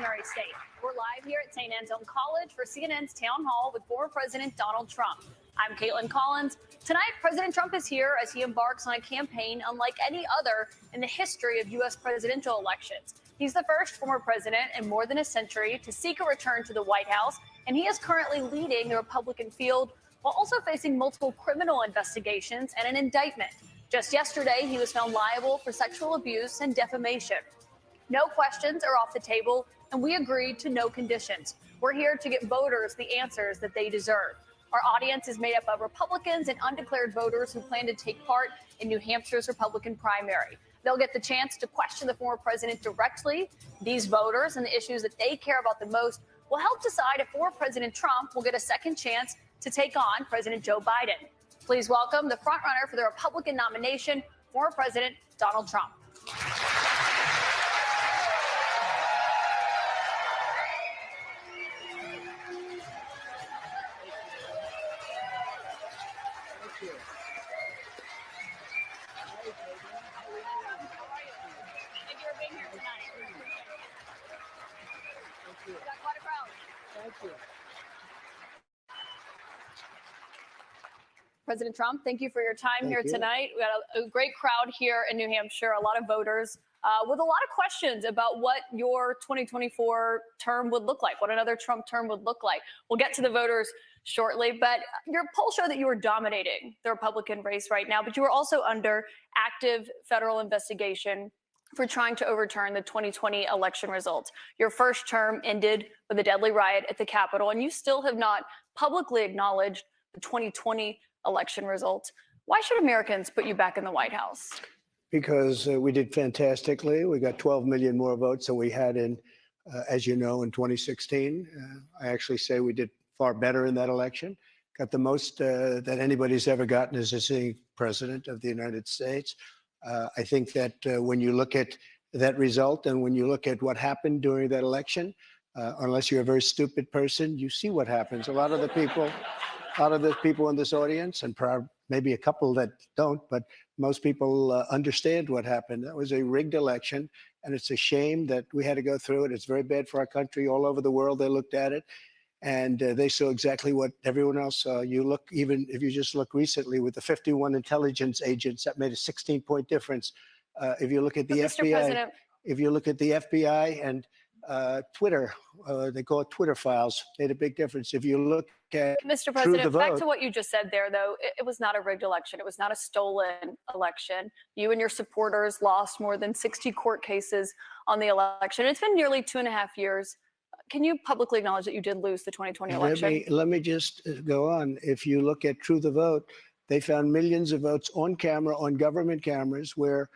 primary state. We're live here at St. Anselm College for CNN's Town Hall with former President Donald Trump. I'm Caitlin Collins. Tonight, President Trump is here as he embarks on a campaign unlike any other in the history of U.S. presidential elections. He's the first former president in more than a century to seek a return to the White House, and he is currently leading the Republican field while also facing multiple criminal investigations and an indictment. Just yesterday, he was found liable for sexual abuse and defamation. No questions are off the table, and we agreed to no conditions. We're here to get voters the answers that they deserve. Our audience is made up of Republicans and undeclared voters who plan to take part in New Hampshire's Republican primary. They'll get the chance to question the former president directly. These voters and the issues that they care about the most will help decide if former President Trump will get a second chance to take on President Joe Biden. Please welcome the frontrunner for the Republican nomination, former President Donald Trump. President Trump, thank you for your time here tonight. We got a great crowd here in New Hampshire, a lot of voters with a lot of questions about what your 2024 term would look like, what another Trump term would look like. We'll get to the voters shortly, but your poll showed that you were dominating the Republican race right now, but you were also under active federal investigation for trying to overturn the 2020 election results. Your first term ended with a deadly riot at the Capitol, and you still have not publicly acknowledged the 2020 election results. Why should Americans put you back in the White House? Because we did fantastically. We got 12 million more votes than we had in, as you know, in 2016. I actually say we did far better in that election. Got the most that anybody's ever gotten as a sitting president of the United States. I think that when you look at that result and when you look at what happened during that election, unless you're a very stupid person, you see what happens. A lot of the people in this audience, and maybe a couple that don't, but most people understand what happened. That was a rigged election, and it's a shame that we had to go through it. It's very bad for our country. All over the world, they looked at it, and they saw exactly what everyone else saw. You look, even if you just look recently with the 51 intelligence agents, that made a 16-point difference. If you look at the FBI, if you look at the FBI and Twitter, they call it Twitter files, made a big difference. If you look at Mr. President, back to what you just said there, though, it was not a rigged election. It was not a stolen election. You and your supporters lost more than 60 court cases on the election. It's been nearly 2.5 years. Can you publicly acknowledge that you did lose the 2020 election? Let me just go on. If you look at True the Vote, they found millions of votes on camera, on government cameras, where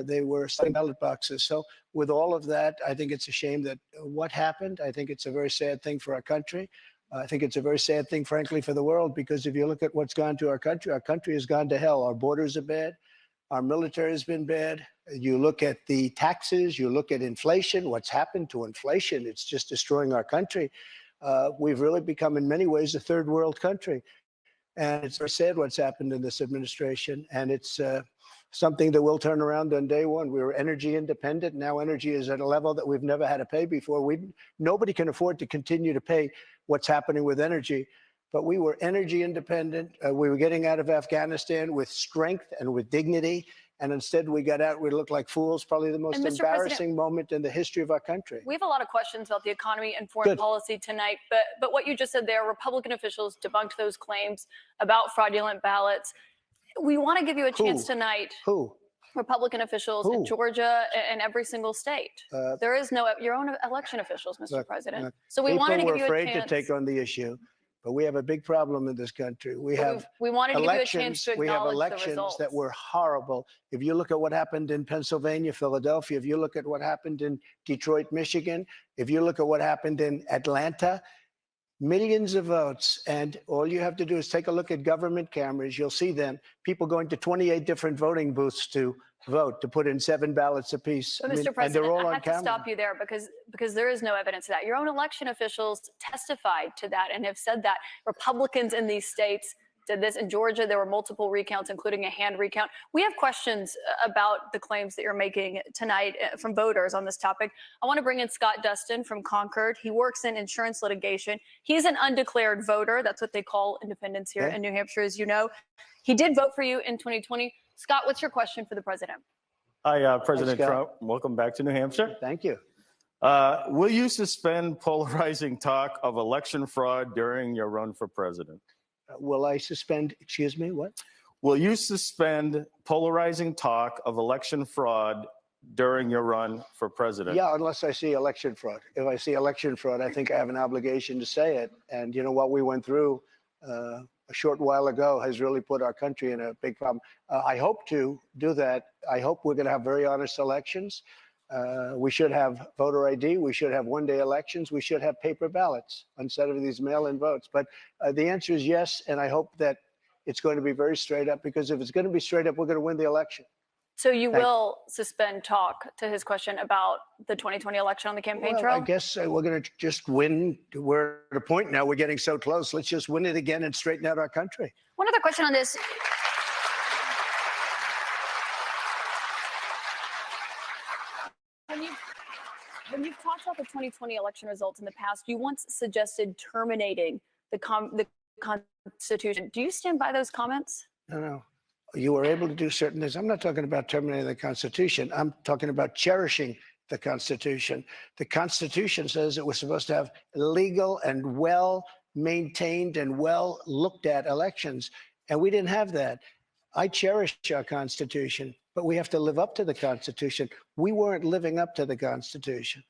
they were studying ballot boxes. So with all of that, I think it's a shame that what happened. I think it's a very sad thing for our country. I think it's a very sad thing, frankly, for the world, because if you look at what's gone to our country has gone to hell. Our borders are bad. Our military has been bad. You look at the taxes, you look at inflation, what's happened to inflation. It's just destroying our country. We've really become, in many ways, a third world country. And it's very sad what's happened in this administration. And it's something that will turn around on day one. We were energy independent. Now energy is at a level that we've never had to pay before. Nobody can afford to continue to pay what's happening with energy. But we were energy independent. We were getting out of Afghanistan with strength and with dignity. And instead we got out, we looked like fools, probably the most embarrassing moment in the history of our country. We have a lot of questions about the economy and foreign policy tonight, but what you just said there, Republican officials debunked those claims about fraudulent ballots. We want to give you a chance tonight. Who? Republican officials in Georgia and every single state. There is no, your own election officials, Mr. President. So we wanted to give you a chance. People were afraid to take on the issue. But we have a big problem in this country. We wanted to give you a chance to acknowledge the results. We have elections that were horrible. If you look at what happened in Pennsylvania, Philadelphia, if you look at what happened in Detroit, Michigan, if you look at what happened in Atlanta, millions of votes. And all you have to do is take a look at government cameras. You'll see them. People going to 28 different voting booths to vote, to put in 7 ballots apiece. But Mr. President, I have to stop you there because there is no evidence of that. Your own election officials testified to that and have said that Republicans in these states did this. In Georgia, there were multiple recounts, including a hand recount. We have questions about the claims that you're making tonight from voters on this topic. I want to bring in Scott Dustin from Concord. He works in insurance litigation. He's an undeclared voter. That's what they call independents here in New Hampshire, as you know. He did vote for you in 2020. Scott, what's your question for the president? Hi, President Trump. Welcome back to New Hampshire. Thank you. Will you suspend polarizing talk of election fraud during your run for president? Will I suspend, excuse me, what? Will you suspend polarizing talk of election fraud during your run for president? Yeah, unless I see election fraud. If I see election fraud, I think I have an obligation to say it. And you know what we went through a short while ago has really put our country in a big problem. I hope to do that. I hope we're going to have very honest elections. We should have voter ID. We should have one-day elections. We should have paper ballots instead of these mail-in votes. But the answer is yes, and I hope that it's going to be very straight up, because if it's going to be straight up, we're going to win the election. So you will suspend talk, to his question, about the 2020 election on the campaign trail? I guess we're going to just win. We're at a point now, we're getting so close. Let's just win it again and straighten out our country. One other question on this. When you've talked about the 2020 election results in the past, you once suggested terminating the Constitution. Do you stand by those comments? No. You were able to do certain things. I'm not talking about terminating the Constitution. I'm talking about cherishing the Constitution. The Constitution says that we're supposed to have legal and well-maintained and well-looked-at elections, and we didn't have that. I cherish our Constitution, but we have to live up to the Constitution. We weren't living up to the Constitution.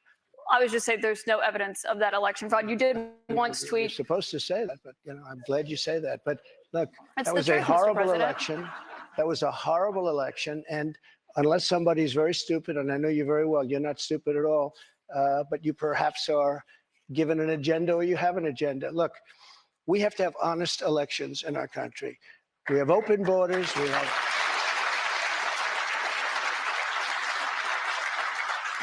I was just saying there's no evidence of that election fraud. You did once tweet. You're supposed to say that, but I'm glad you say that. But look, that was a horrible election. That was a horrible election. And unless somebody's very stupid, and I know you very well, you're not stupid at all, but you perhaps are given an agenda, or you have an agenda. Look, we have to have honest elections in our country. We have open borders.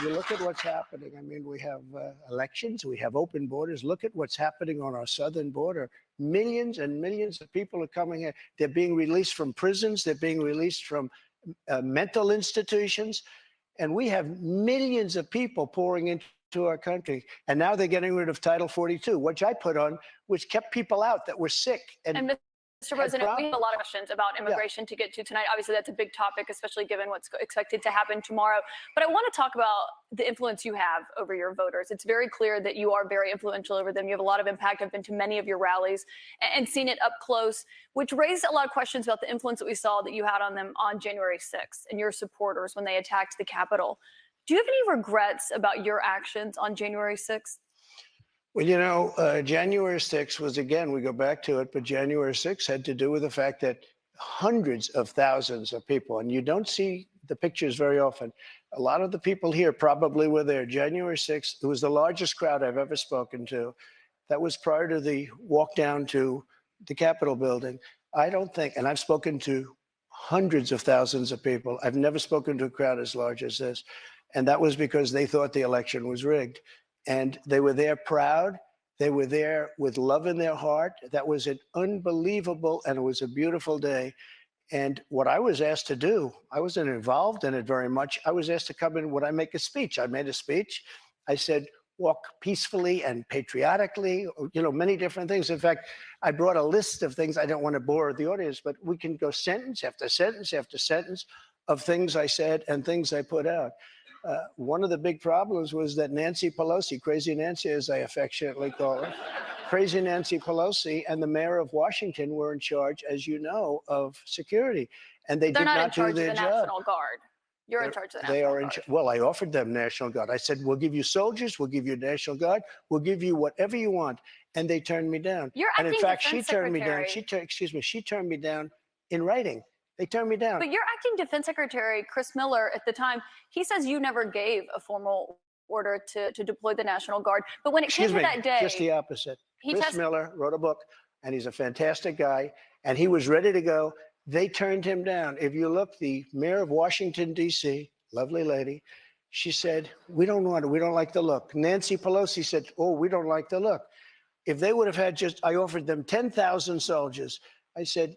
You look at what's happening. I mean, we have elections. We have open borders. Look at what's happening on our southern border. Millions and millions of people are coming here. They're being released from prisons. They're being released from mental institutions. And we have millions of people pouring into our country. And now they're getting rid of Title 42, which I put on, which kept people out that were sick. And Mr. President, we have a lot of questions about immigration to get to tonight. Obviously, that's a big topic, especially given what's expected to happen tomorrow. But I want to talk about the influence you have over your voters. It's very clear that you are very influential over them. You have a lot of impact. I've been to many of your rallies and seen it up close, which raised a lot of questions about the influence that we saw that you had on them on January 6th and your supporters when they attacked the Capitol. Do you have any regrets about your actions on January 6th? Well, you know, January 6th was, again, we go back to it, but January 6th had to do with the fact that hundreds of thousands of people, and you don't see the pictures very often. A lot of the people here probably were there. January 6th, it was the largest crowd I've ever spoken to. That was prior to the walk down to the Capitol building. I don't think, and I've spoken to hundreds of thousands of people. I've never spoken to a crowd as large as this. And that was because they thought the election was rigged. And they were there proud. They were there with love in their heart. That was an unbelievable, and it was a beautiful day. And what I was asked to do, I wasn't involved in it very much. I was asked to come in. Would I make a speech? I made a speech. I said, walk peacefully and patriotically, you know, many different things. In fact, I brought a list of things. I don't want to bore the audience, but we can go sentence after sentence after sentence of things I said and things I put out. One of the big problems was that Nancy Pelosi, Crazy Nancy, as I affectionately call her, Crazy Nancy Pelosi and the mayor of Washington were in charge, as you know, of security. And they did not do their job. They're not in charge of the National Guard. You're in charge of the National Guard. Well, I offered them National Guard. I said, we'll give you soldiers, we'll give you National Guard, we'll give you whatever you want. And they turned me down. And in fact, she turned me down. She turned me down in writing. They turned me down. But your acting Defense Secretary, Chris Miller, at the time, he says you never gave a formal order to deploy the National Guard. But when it came to that day, just the opposite. Chris Miller wrote a book, and he's a fantastic guy, and he was ready to go. They turned him down. If you look, the mayor of Washington, D.C., lovely lady, she said, we don't want it. We don't like the look. Nancy Pelosi said, oh, we don't like the look. If they would have had I offered them 10,000 soldiers, I said,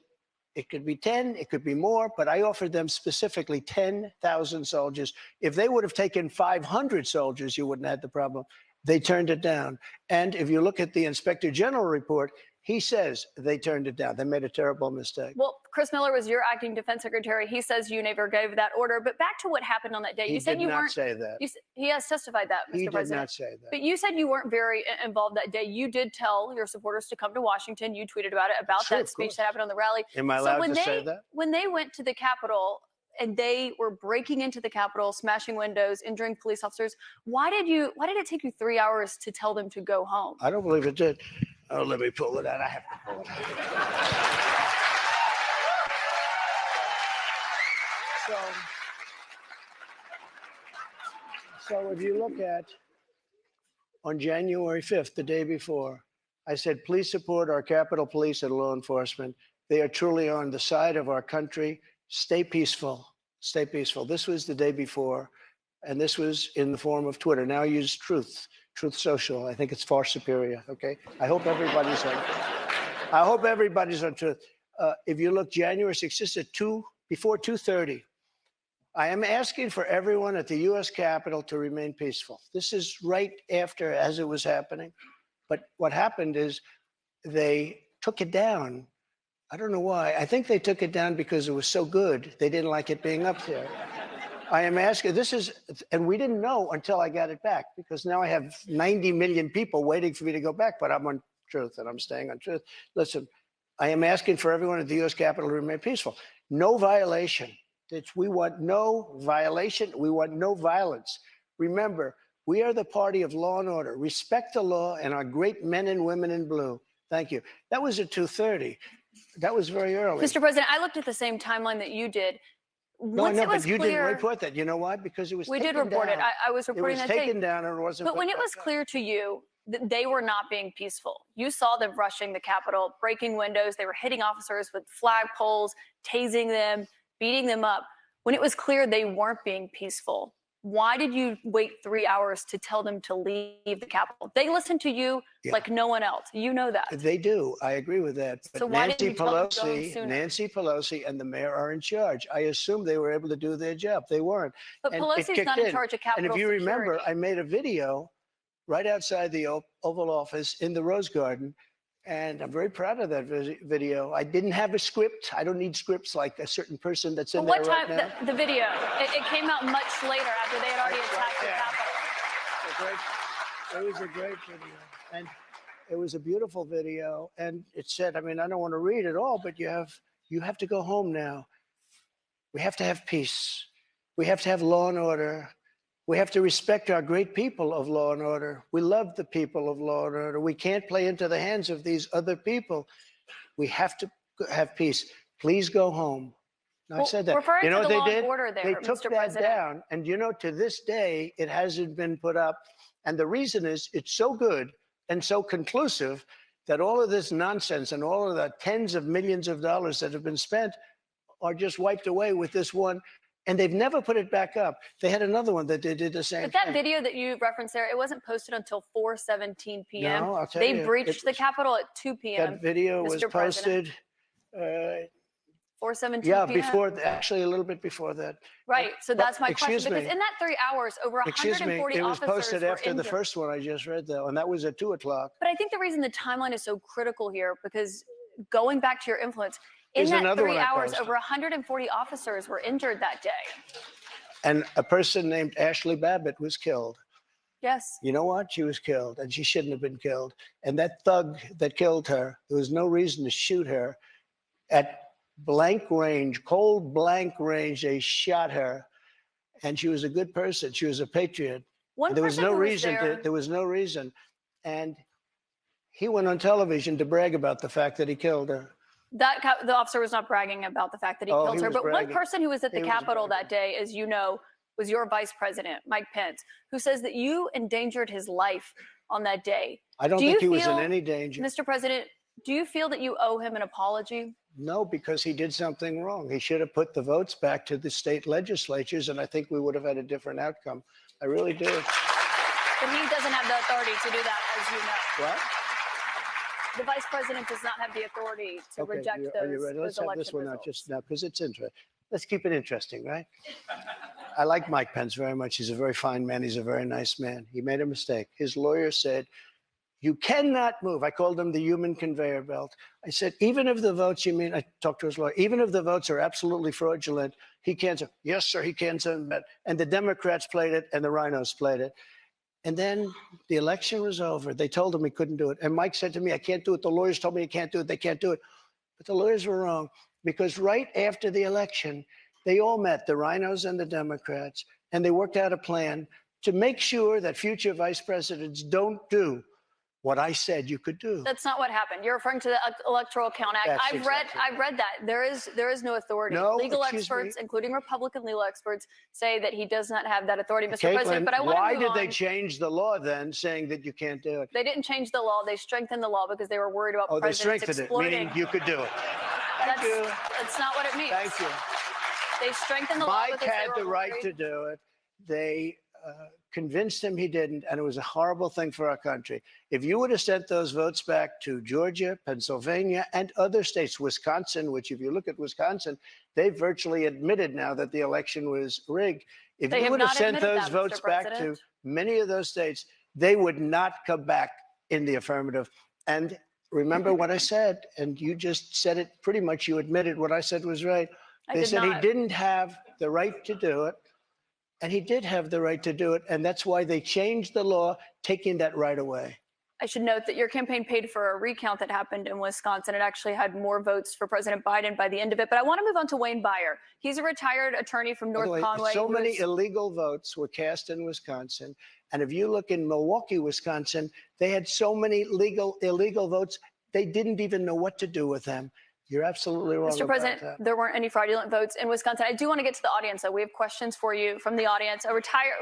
it could be 10, it could be more, but I offered them specifically 10,000 soldiers. If they would have taken 500 soldiers, you wouldn't have had the problem. They turned it down. And if you look at the Inspector General report, he says they turned it down. They made a terrible mistake. Well, Chris Miller was your acting defense secretary. He says you never gave that order. But back to what happened on that day. He You said did you not weren't. say that. He has testified that, Mr. He did President. not say that. But you said you weren't very involved that day. You did tell your supporters to come to Washington. You tweeted about it, about Sure, that of speech course. that happened on the rally. Am I allowed to say that? When they went to the Capitol and they were breaking into the Capitol, smashing windows, injuring police officers, why did it take you 3 hours to tell them to go home? I don't believe it did. Oh, let me pull it out. I have to pull it out. So if you look at on January 5th, the day before, I said, please support our Capitol Police and law enforcement. They are truly on the side of our country. Stay peaceful. Stay peaceful. This was the day before, and this was in the form of Twitter. Now I use Truth Social. I think it's far superior, okay? I hope everybody's on Truth. If you look January 6th, this is before 2:30. I am asking for everyone at the U.S. Capitol to remain peaceful. This is right after, as it was happening. But what happened is they took it down. I don't know why. I think they took it down because it was so good. They didn't like it being up there. I am asking, and we didn't know until I got it back, because now I have 90 million people waiting for me to go back, but I'm on Truth and I'm staying on Truth. Listen, I am asking for everyone at the U.S. Capitol to remain peaceful. No violation. We want no violation. We want no violence. Remember, we are the party of law and order. Respect the law and our great men and women in blue. Thank you. That was at 2:30. That was very early. Mr. President, I looked at the same timeline that you did. No, but you didn't report that. You know why? Because it was taken down. We did report it. I was reporting that day. It was taken down and it wasn't. But when it was clear to you that they were not being peaceful, you saw them rushing the Capitol, breaking windows. They were hitting officers with flagpoles, tasing them, beating them up. When it was clear they weren't being peaceful, why did you wait 3 hours to tell them to leave the Capitol? They listened to you like no one else. You know that. They do. I agree with that. But so why didn't you tell them to go sooner? Nancy Pelosi and the mayor are in charge. I assume they were able to do their job. They weren't. But Pelosi's not in charge of Capitol And if you security. remember, I made a video right outside the Oval Office in the Rose Garden. And I'm very proud of that video. I didn't have a script. I don't need scripts like a certain person that's in there right now. What time, the video, it came out much later after they had already attacked the Capitol. It was a great video. And it was a beautiful video. And it said, I mean, I don't want to read it all, but you have to go home now. We have to have peace. We have to have law and order. We have to respect our great people of law and order. We love the people of law and order. We can't play into the hands of these other people. We have to have peace. Please go home. I said that. Referring you know to the what law they did? and order there, They took Mr. that President. down. And you know, to this day, it hasn't been put up. And the reason is it's so good and so conclusive that all of this nonsense and all of the tens of millions of dollars that have been spent are just wiped away with this one. And they've never put it back up. They had another one that they did the same But that thing. video that you referenced there, it wasn't posted until 4:17 p.m. No, I'll tell they you, breached the Capitol at 2 p.m. That video was Mr. President. posted. 4:17 Yeah, p.m. actually a little bit before that. Right. So that's my question. excuse Because me. in that 3 hours, over 140 it was officers posted were after the injured. first one I just read, though, and that was at 2 o'clock. But I think the reason the timeline is so critical here, because going back to your influence, in Here's that another 3 one I hours, posted. over 140 officers were injured that day. And a person named Ashley Babbitt was killed. Yes. You know what? She was killed, and she shouldn't have been killed. And that thug that killed her, there was no reason to shoot her. At blank range, cold blank range, they shot her. And she was a good person. She was a patriot. One There was person no who reason. There was no reason. And he went on television to brag about the fact that he killed her. The officer was not bragging about the fact that he killed her. But bragging. one person who was at the Capitol that day, as you know, was your vice president, Mike Pence, who says that you endangered his life on that day. I don't think he was in any danger. Mr. President, do you feel that you owe him an apology? No, because he did something wrong. He should have put the votes back to the state legislatures, and I think we would have had a different outcome. I really do. But he doesn't have the authority to do that, as you know. What? the vice president does not have the authority to reject Are you ready? Let's those have this one out results. just now because it's interesting. Let's keep it interesting, right? I like Mike Pence very much. He's a very fine man. He's a very nice man. He made a mistake. His lawyer said, you cannot move. I called him the human conveyor belt. I said, even if the votes, I talked to his lawyer, even if the votes are absolutely fraudulent, he can't say, yes, sir, he can't say that. And the Democrats played it and the rhinos played it. And then the election was over. They told him he couldn't do it. And Mike said to me, I can't do it. The lawyers told me he can't do it. They can't do it. But the lawyers were wrong because right after the election, they all met, the rhinos and the Democrats, and they worked out a plan to make sure that future vice presidents don't do what I said you could do. That's not what happened. You're referring to the Electoral Count Act. I've read that. There is no authority. No, legal experts, including Republican legal experts, say that he does not have that authority, Mr. Caitlin, President. But I want to why move did on. they change the law then, saying that you can't do it? They didn't change the law. They strengthened the law because they were worried about presidents exploiting. They strengthened it, meaning you could do it. Thank you. That's not what it means. Thank you. They strengthened the law because Mike had the right to do it. They convinced him he didn't, and it was a horrible thing for our country. If you would have sent those votes back to Georgia, Pennsylvania, and other states, Wisconsin, which if you look at Wisconsin, they virtually admitted now that the election was rigged. If you would have sent those votes back to many of those states, they would not come back in the affirmative. And remember what I said, and you just said it pretty much, you admitted what I said was right. They said he didn't have the right to do it. And he did have the right to do it. And that's why they changed the law, taking that right away. I should note that your campaign paid for a recount that happened in Wisconsin. It actually had more votes for President Biden by the end of it. But I want to move on to Wayne Byer. He's a retired attorney from North Conway. So many illegal votes were cast in Wisconsin. And if you look in Milwaukee, Wisconsin, they had so many illegal votes, they didn't even know what to do with them. You're absolutely wrong. Mr. President, there weren't any fraudulent votes in Wisconsin. I do want to get to the audience, though. We have questions for you from the audience.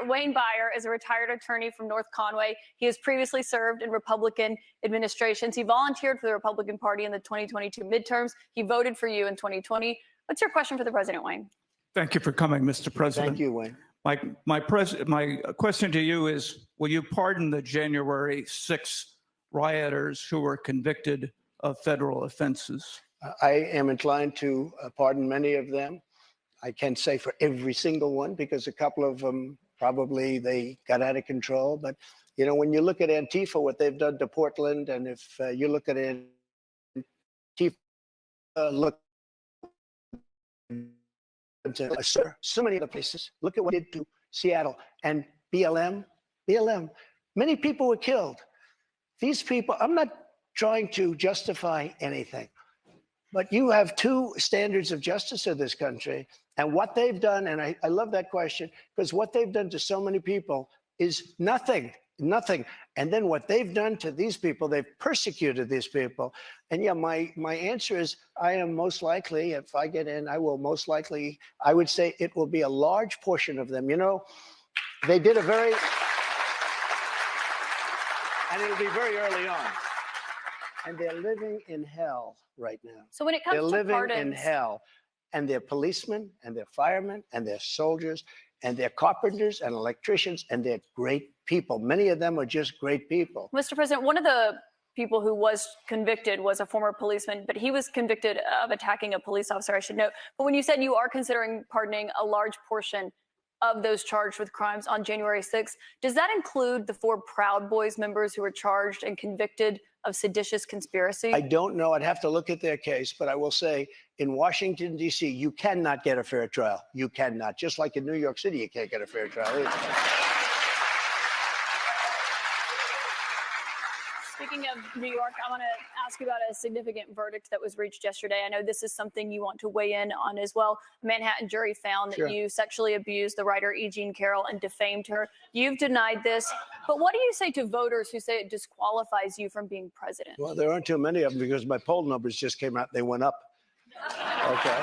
Wayne Byer is a retired attorney from North Conway. He has previously served in Republican administrations. He volunteered for the Republican Party in the 2022 midterms. He voted for you in 2020. What's your question for the president, Wayne? Thank you for coming, Mr. President. Thank you, Wayne. My question to you is, will you pardon the January 6th rioters who were convicted of federal offenses? I am inclined to pardon many of them. I can't say for every single one because a couple of them probably they got out of control. But, you know, when you look at Antifa, what they've done to Portland, and if you look at Antifa, look to so many other places. Look at what it did to Seattle and BLM. Many people were killed. These people, I'm not trying to justify anything. But you have two standards of justice in this country. And what they've done, and I love that question, because what they've done to so many people is nothing. And then what they've done to these people, they've persecuted these people. And yeah, my answer is I am most likely, if I get in, I will most likely, I would say it will be a large portion of them. You know, they did a very, and it'll be very early on. And they're living in hell right now. So when it comes to pardons, they're living in hell. And they're policemen, and they're firemen, and they're soldiers, and they're carpenters and electricians, and they're great people. Many of them are just great people. Mr. President, one of the people who was convicted was a former policeman, but he was convicted of attacking a police officer, I should note. But when you said you are considering pardoning a large portion of those charged with crimes on January 6th, does that include the 4 Proud Boys members who were charged and convicted of seditious conspiracy? I don't know. I'd have to look at their case, but I will say in Washington, D.C., you cannot get a fair trial. You cannot. Just like in New York City, you can't get a fair trial either. Speaking of New York, I want to ask you about a significant verdict that was reached yesterday. I know this is something you want to weigh in on as well. A Manhattan jury found that you sexually abused the writer E. Jean Carroll and defamed her. You've denied this. But what do you say to voters who say it disqualifies you from being president? Well, there aren't too many of them because my poll numbers just came out. They went up. Okay.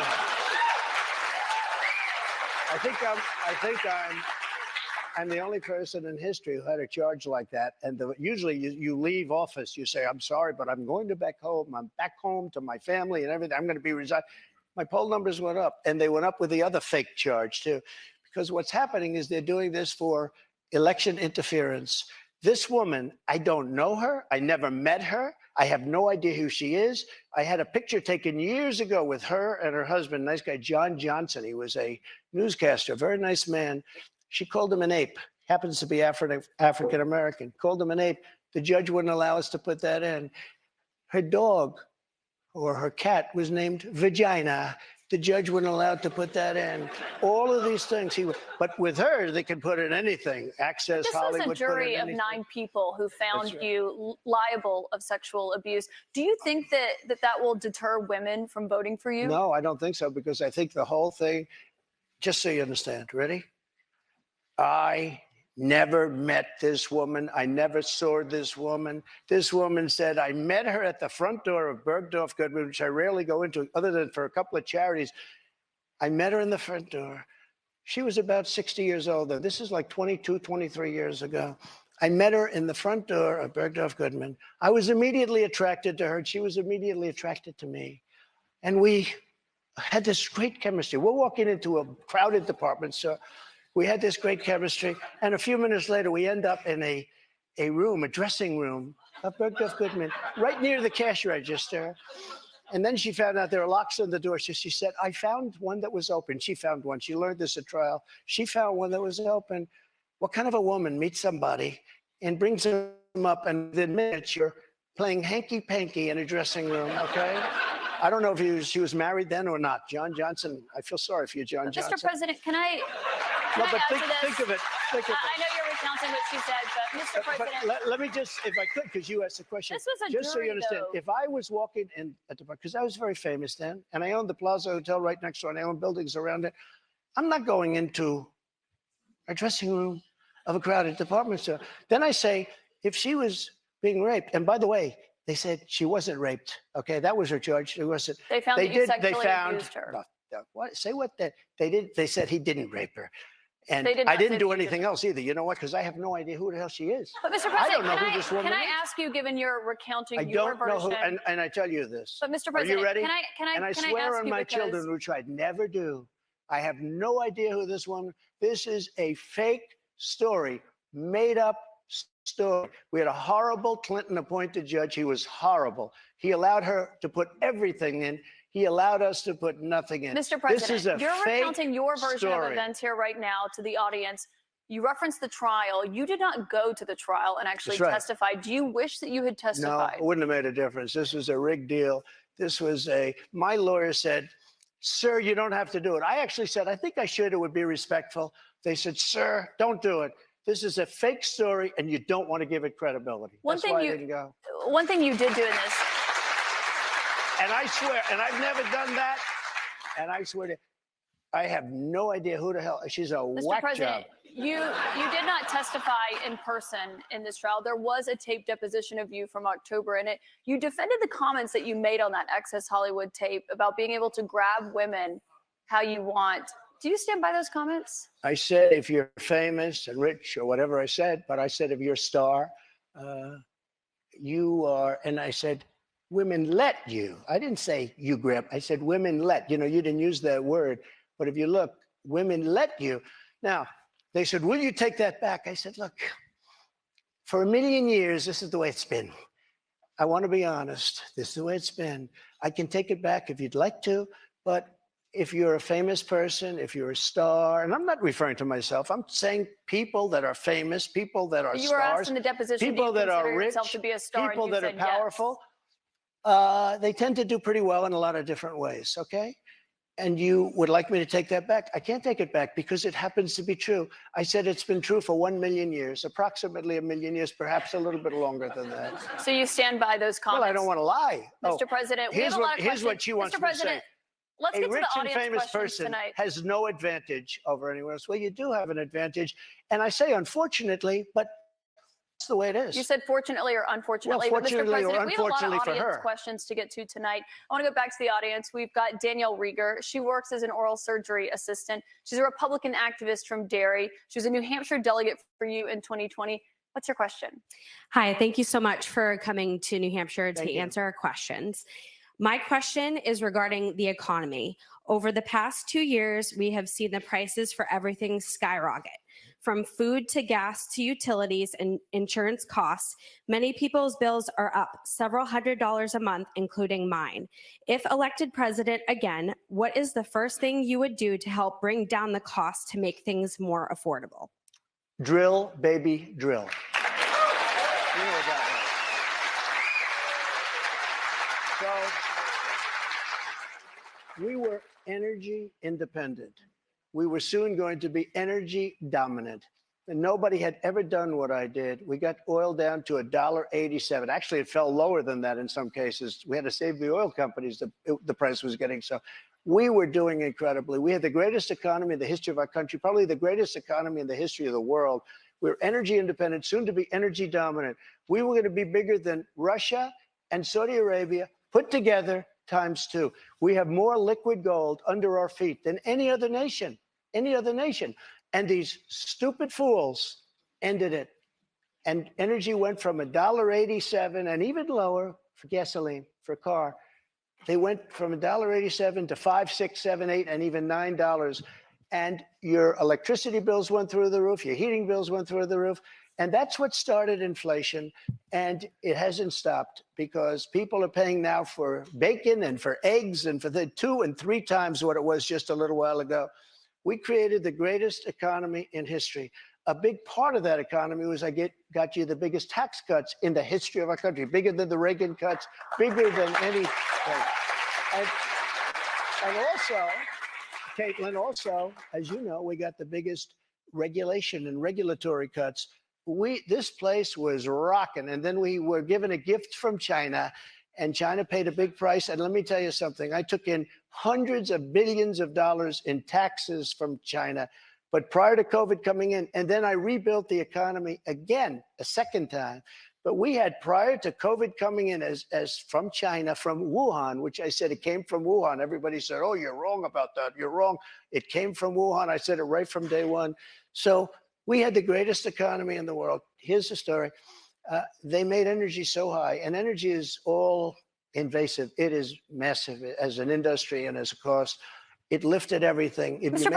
I think I'm the only person in history who had a charge like that. And usually you leave office, you say, I'm sorry, but I'm going to back home. I'm back home to my family and everything. I'm going to be resigned. My poll numbers went up, and they went up with the other fake charge too. Because what's happening is they're doing this for election interference. This woman, I don't know her. I never met her. I have no idea who she is. I had a picture taken years ago with her and her husband, nice guy, John Johnson. He was a newscaster, very nice man. She called him an ape. Happens to be African American. Called him an ape. The judge wouldn't allow us to put that in. Her dog or her cat was named Vagina. The judge wouldn't allow to put that in. All of these things. But with her, they can put in anything. Access Hollywood. This was a jury of 9 people who found you liable of sexual abuse. Do you think that will deter women from voting for you? No, I don't think so, because I think the whole thing, just so you understand, ready? I never met this woman. I never saw this woman. This woman said, I met her at the front door of Bergdorf Goodman, which I rarely go into other than for a couple of charities. I met her in the front door. She was about 60 years old. This is like 22, 23 years ago. I met her in the front door of Bergdorf Goodman. I was immediately attracted to her, and she was immediately attracted to me. And we had this great chemistry. We're walking into a crowded department store. We had this great chemistry, and a few minutes later, we end up in a room, a dressing room of Bergdorf Goodman, right near the cash register. And then she found out there were locks on the door. So she said, I found one that was open. She found one. She learned this at trial. She found one that was open. What kind of a woman meets somebody and brings them up, and within minutes, you're playing hanky-panky in a dressing room, okay? I don't know if she was married then or not. John Johnson, I feel sorry for you, John Johnson. Mr. President, can I No, but add to this? think of it. Think of it. I know you're recounting what she said, but Mr. President. But let me just, if I could, because you asked the question. This was a just so you jury, understand, though. if I was walking in at the because I was very famous then, and I owned the Plaza Hotel right next door, and I owned buildings around it, I'm not going into a dressing room of a crowded department store. Then I say, if she was being raped, and by the way, they said she wasn't raped. Okay, that was her charge. It wasn't. They found that you sexually abused her. What? Say what? They did. They said he didn't rape her. And They did I not didn't say do that you anything else either. You know what? Because I have no idea who the hell she is. But Mr. I President, don't know who this woman can I is. ask you, given your recounting I your don't know version? who, and I tell you this. But Mr. Are President, you ready? can I and I swear ask on you my because children, which I'd never do. I have no idea who this woman. This is a fake story, made up story. We had a horrible Clinton-appointed judge. He was horrible. He allowed her to put everything in. He allowed us to put nothing in. Mr. President, this is a you're fake recounting your version story. of events here right now to the audience. You referenced the trial. You did not go to the trial and actually That's right. testify. Do you wish that you had No, testified? it wouldn't have made a difference. This was a rigged deal. This was my lawyer said, sir, you don't have to do it. I actually said, I think I should. It would be respectful. They said, sir, don't do it. This is a fake story, and you don't want to give it credibility. That's why I didn't go. One thing you did do in this. And I swear, and I've never done that, and I swear to, I have no idea who the hell, she's a Mr. whack President, job. you did not testify in person in this trial. There was a tape deposition of you from October in it. You defended the comments that you made on that Access Hollywood tape about being able to grab women how you want. Do you stand by those comments? I said, if you're famous and rich or whatever I said, but I said, if you're a star, you are, and I said, women let you. I didn't say you grab. I said, women let. You know, you didn't use that word. But if you look, women let you. Now, they said, will you take that back? I said, look, for 1,000,000 years, this is the way it's been. I want to be honest. This is the way it's been. I can take it back if you'd like to. But if you're a famous person, if you're a star, and I'm not referring to myself, I'm saying people that are famous, people that are You were asked stars, in the deposition, people do you that are consider rich, yourself to be a star? people And you that are said yes. powerful, they tend to do pretty well in a lot of different ways, okay? And you would like me to take that back? I can't take it back because it happens to be true. I said it's been true for 1,000,000 years, approximately 1,000,000 years, perhaps a little bit longer than that. So you stand by those comments? Well, I don't want to lie. Mr. President, we have a lot of here's what questions. she wants Mr. me to say. President, let's A get to rich the and audience famous questions person tonight. has no advantage over anyone else. Well, you do have an advantage. And I say unfortunately, but that's the way it is. You said fortunately or unfortunately. Well, but Mr. fortunately or President, we have a lot unfortunately of for audience her. questions to get to tonight. I want to go back to the audience. We've got Danielle Rieger. She works as an oral surgery assistant. She's a Republican activist from Derry. She was a New Hampshire delegate for you in 2020. What's your question? Hi, thank you so much for coming to New Hampshire to answer our questions. My question is regarding the economy. Over the past 2 years, we have seen the prices for everything skyrocket, from food to gas to utilities and insurance costs, many people's bills are up several $100s a month, including mine. If elected president again, what is the first thing you would do to help bring down the cost to make things more affordable? Drill, baby, drill. You know what that was. So we were energy independent. We were soon going to be energy dominant. And nobody had ever done what I did. We got oil down to $1.87. Actually, it fell lower than that in some cases. We had to save the oil companies. The price was getting so. We were doing incredibly. We had the greatest economy in the history of our country, probably the greatest economy in the history of the world. We were energy independent, soon to be energy dominant. We were going to be bigger than Russia and Saudi Arabia put together ×2. We have more liquid gold under our feet than any other nation, And these stupid fools ended it. And energy went from $1.87 and even lower for gasoline, for a car. They went from $1.87 to $5, $6, $7, $8, and even $9. And your electricity bills went through the roof, your heating bills went through the roof. And that's what started inflation. And it hasn't stopped because people are paying now for bacon and for eggs and for the 2 and 3 times what it was just a little while ago. We created the greatest economy in history. A big part of that economy was got you the biggest tax cuts in the history of our country, bigger than the Reagan cuts, bigger than any. And also, Caitlin, also, as you know, we got the biggest regulation and regulatory cuts. This place was rocking. And then we were given a gift from China, and China paid a big price. And let me tell you something. I took in hundreds of billions of dollars in taxes from China. But prior to COVID coming in, and then I rebuilt the economy again, a second time. But we had, prior to COVID coming in as from China, from Wuhan, which I said it came from Wuhan. Everybody said, oh, you're wrong about that. You're wrong. It came from Wuhan. I said it right from day one. So we had the greatest economy in the world. Here's the story. They made energy so high, and energy is all invasive. It is massive as an industry and as a cost. It lifted everything. If you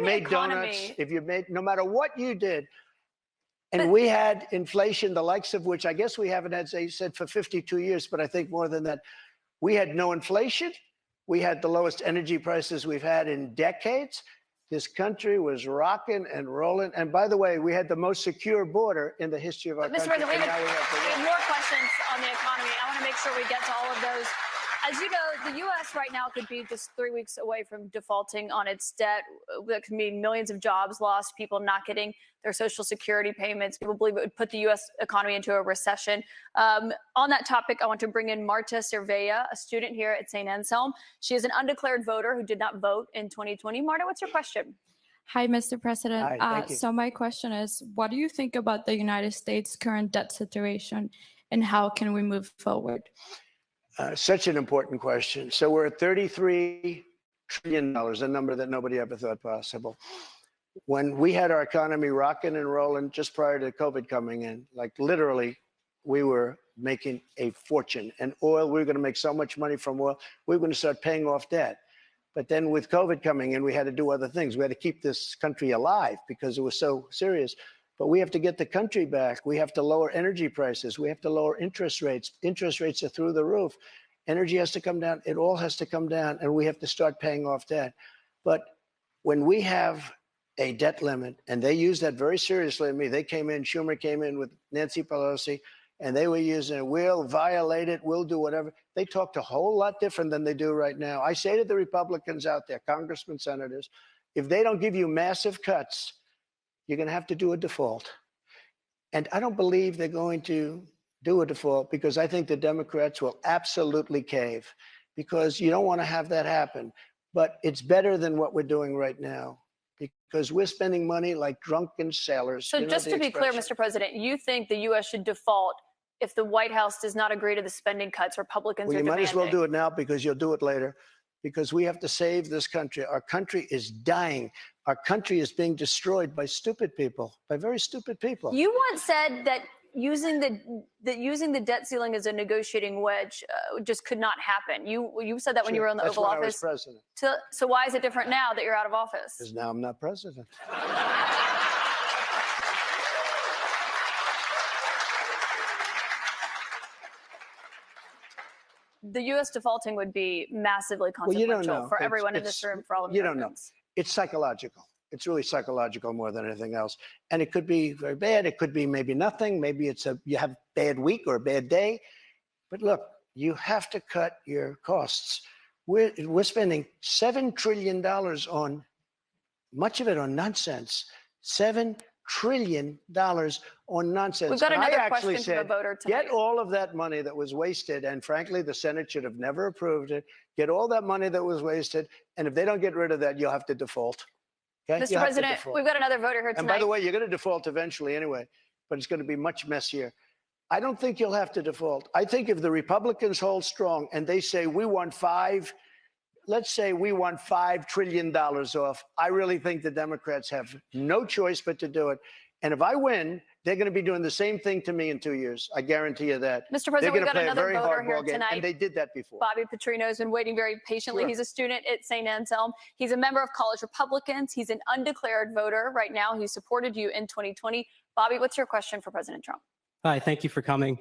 made donuts, no matter what you did, and we had inflation, the likes of which I guess we haven't had, they said, for 52 years, but I think more than that. We had no inflation. We had the lowest energy prices we've had in decades. This country was rocking and rolling. And by the way, we had the most secure border in the history of our country. Mr. President, we have more questions on the economy. I want to make sure we get to all of those. As you know, the U.S. right now could be just 3 weeks away from defaulting on its debt. That could mean millions of jobs lost, people not getting their Social Security payments. People believe it would put the U.S. economy into a recession. On that topic, I want to bring in Marta Cervella, a student here at St. Anselm. She is an undeclared voter who did not vote in 2020. Marta, what's your question? Hi, Mr. President. Hi, thank you. So my question is, what do you think about the United States' current debt situation, and how can we move forward? Such an important question. So we're at $33 trillion, a number that nobody ever thought possible. When we had our economy rocking and rolling just prior to COVID coming in, like literally, we were making a fortune. And oil, we were going to make so much money from oil, we were going to start paying off debt. But then with COVID coming in, we had to do other things. We had to keep this country alive because it was so serious. But we have to get the country back. We have to lower energy prices. We have to lower interest rates. Interest rates are through the roof. Energy has to come down. It all has to come down, and we have to start paying off debt. But when we have a debt limit, and they use that very seriously to me. They came in, Schumer came in with Nancy Pelosi, and they were using it. We'll violate it. We'll do whatever. They talked a whole lot different than they do right now. I say to the Republicans out there, congressmen, senators, if they don't give you massive cuts, you're going to have to do a default. And I don't believe they're going to do a default because I think the Democrats will absolutely cave because you don't want to have that happen. But it's better than what we're doing right now because we're spending money like drunken sailors. So just to be clear, Mr. President, you think the U.S. should default if the White House does not agree to the spending cuts Republicans are demanding? You might as well do it now because you'll do it later. Because we have to save this country. Our country is dying. Our country is being destroyed by stupid people, by very stupid people. You once said that using the debt ceiling as a negotiating wedge just could not happen. You said that when you were in the Oval Office. That's when I was president. So why is it different now that you're out of office? Because now I'm not president. the U.S. defaulting would be massively Well, you don't consequential know. for everyone in this room, for all You don't know. Americans. It's psychological. It's really psychological more than anything else. And it could be very bad. It could be maybe nothing. Maybe you have a bad week or a bad day. But look, you have to cut your costs. We're spending $7 trillion on, much of it on nonsense. $7 trillion on nonsense. We've got And another I actually question from a said, voter tonight. get all of that money that was wasted, and frankly, the Senate should have never approved it. Get all that money that was wasted, and if they don't get rid of that, you'll have to default. Okay? Mr. President, we've got another voter here tonight. And by the way, you're going to default eventually anyway, but it's going to be much messier. I don't think you'll have to default. I think if the Republicans hold strong and they say we want let's say we want $5 trillion off, I really think the Democrats have no choice but to do it. And if I win, they're going to be doing the same thing to me in 2 years. I guarantee you that. Mr. President, we've got another voter here game, tonight. and they did that before. Bobby Petrino has been waiting very patiently. Sure. He's a student at St. Anselm. He's a member of College Republicans. He's an undeclared voter right now. He supported you in 2020. Bobby, what's your question for President Trump? Hi, thank you for coming.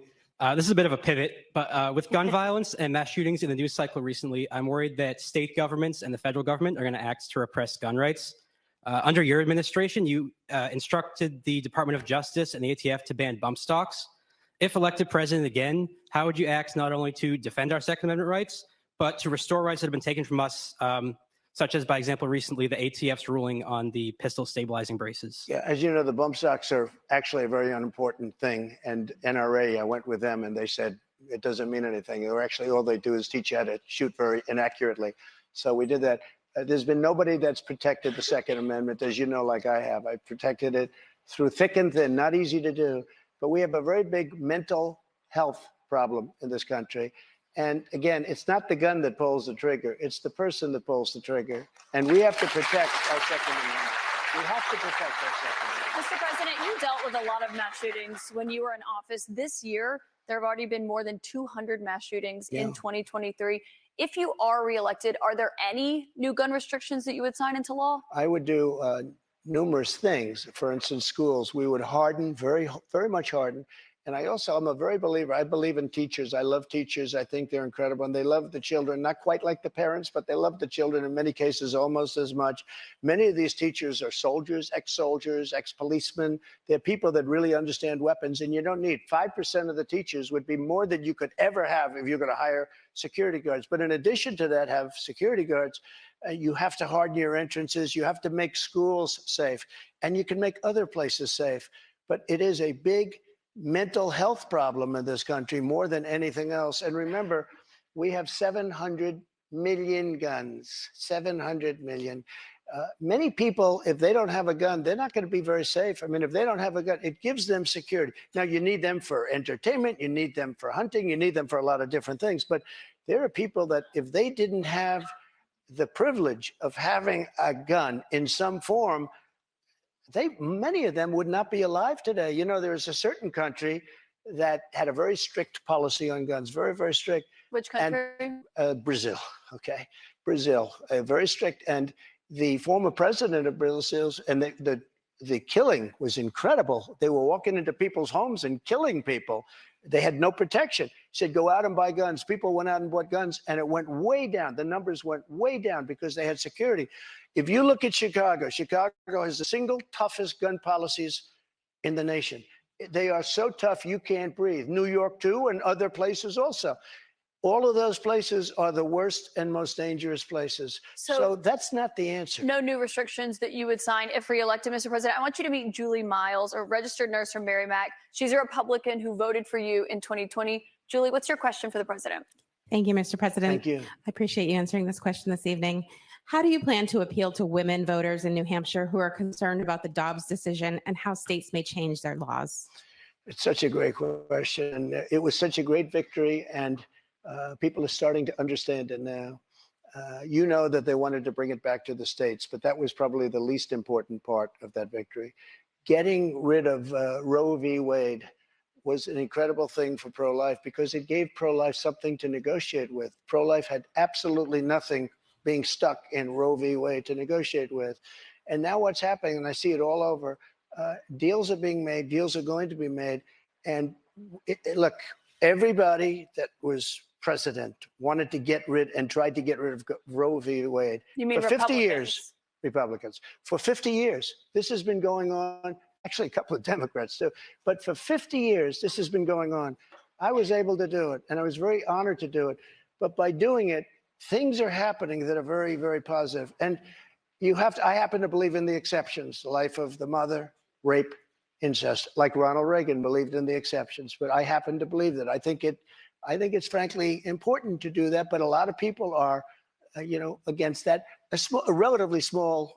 This is a bit of a pivot, but with gun violence and mass shootings in the news cycle recently, I'm worried that state governments and the federal government are going to act to repress gun rights. Under your administration, you instructed the Department of Justice and the ATF to ban bump stocks. If elected president again, how would you act not only to defend our Second Amendment rights, but to restore rights that have been taken from us, such as, by example, recently the ATF's ruling on the pistol stabilizing braces? Yeah, as you know, the bump stocks are actually a very unimportant thing. And NRA, I went with them and they said it doesn't mean anything. Or actually, all they do is teach you how to shoot very inaccurately. So we did that. There's been nobody that's protected the Second Amendment, as you know, like I have. I protected it through thick and thin, not easy to do. But we have a very big mental health problem in this country. And again, it's not the gun that pulls the trigger. It's the person that pulls the trigger. And we have to protect our Second Amendment. We have to protect our Second Amendment. Mr. President, you dealt with a lot of mass shootings when you were in office. This year, there have already been more than 200 mass shootings in 2023. If you are reelected, are there any new gun restrictions that you would sign into law? I would do numerous things. For instance, schools, we would harden, very, very much harden. And I'm a very believer. I believe in teachers. I love teachers. I think they're incredible. And they love the children, not quite like the parents, but they love the children in many cases almost as much. Many of these teachers are soldiers, ex-policemen. They're people that really understand weapons. And you don't need 5% of the teachers would be more than you could ever have if you're going to hire security guards. But in addition to that, have security guards. You have to harden your entrances. You have to make schools safe. And you can make other places safe. But it is a big mental health problem in this country more than anything else. And remember, we have 700 million guns, 700 million. Many people, if they don't have a gun, they're not going to be very safe. I mean, if they don't have a gun, it gives them security. Now, you need them for entertainment, you need them for hunting, you need them for a lot of different things. But there are people that if they didn't have the privilege of having a gun in some form, many of them would not be alive today. You know, there's a certain country that had a very strict policy on guns, very, very strict. Which country? And, Brazil, okay? Brazil, very strict. And the former president of Brazil, and the killing was incredible. They were walking into people's homes and killing people. They had no protection. He said, go out and buy guns. People went out and bought guns, and it went way down. The numbers went way down because they had security. If you look at Chicago, Chicago has the single toughest gun policies in the nation. They are so tough you can't breathe. New York, too, and other places also. All of those places are the worst and most dangerous places. So that's not the answer. No new restrictions that you would sign if reelected, Mr. President. I want you to meet Julie Miles, a registered nurse from Merrimack. She's a Republican who voted for you in 2020. Julie, what's your question for the president? Thank you, Mr. President. Thank you. I appreciate you answering this question this evening. How do you plan to appeal to women voters in New Hampshire who are concerned about the Dobbs decision and how states may change their laws? It's such a great question. It was such a great victory, and people are starting to understand it now. You know that they wanted to bring it back to the states, but that was probably the least important part of that victory. Getting rid of Roe v. Wade was an incredible thing for pro-life because it gave pro-life something to negotiate with. Pro-life had absolutely nothing being stuck in Roe v. Wade to negotiate with. And now what's happening, and I see it all over, deals are being made, deals are going to be made. And look, everybody that was president wanted to get rid and tried to get rid of Roe v. Wade. You mean for 50 Republicans? years, Republicans. For 50 years, this has been going on. Actually, a couple of Democrats too. But for 50 years, this has been going on. I was able to do it, and I was very honored to do it. But by doing it, things are happening that are very, very positive. And I happen to believe in the exceptions, the life of the mother, rape, incest, like Ronald Reagan believed in the exceptions. But I happen to believe that. I think it's frankly important to do that. But a lot of people are, against that. A relatively small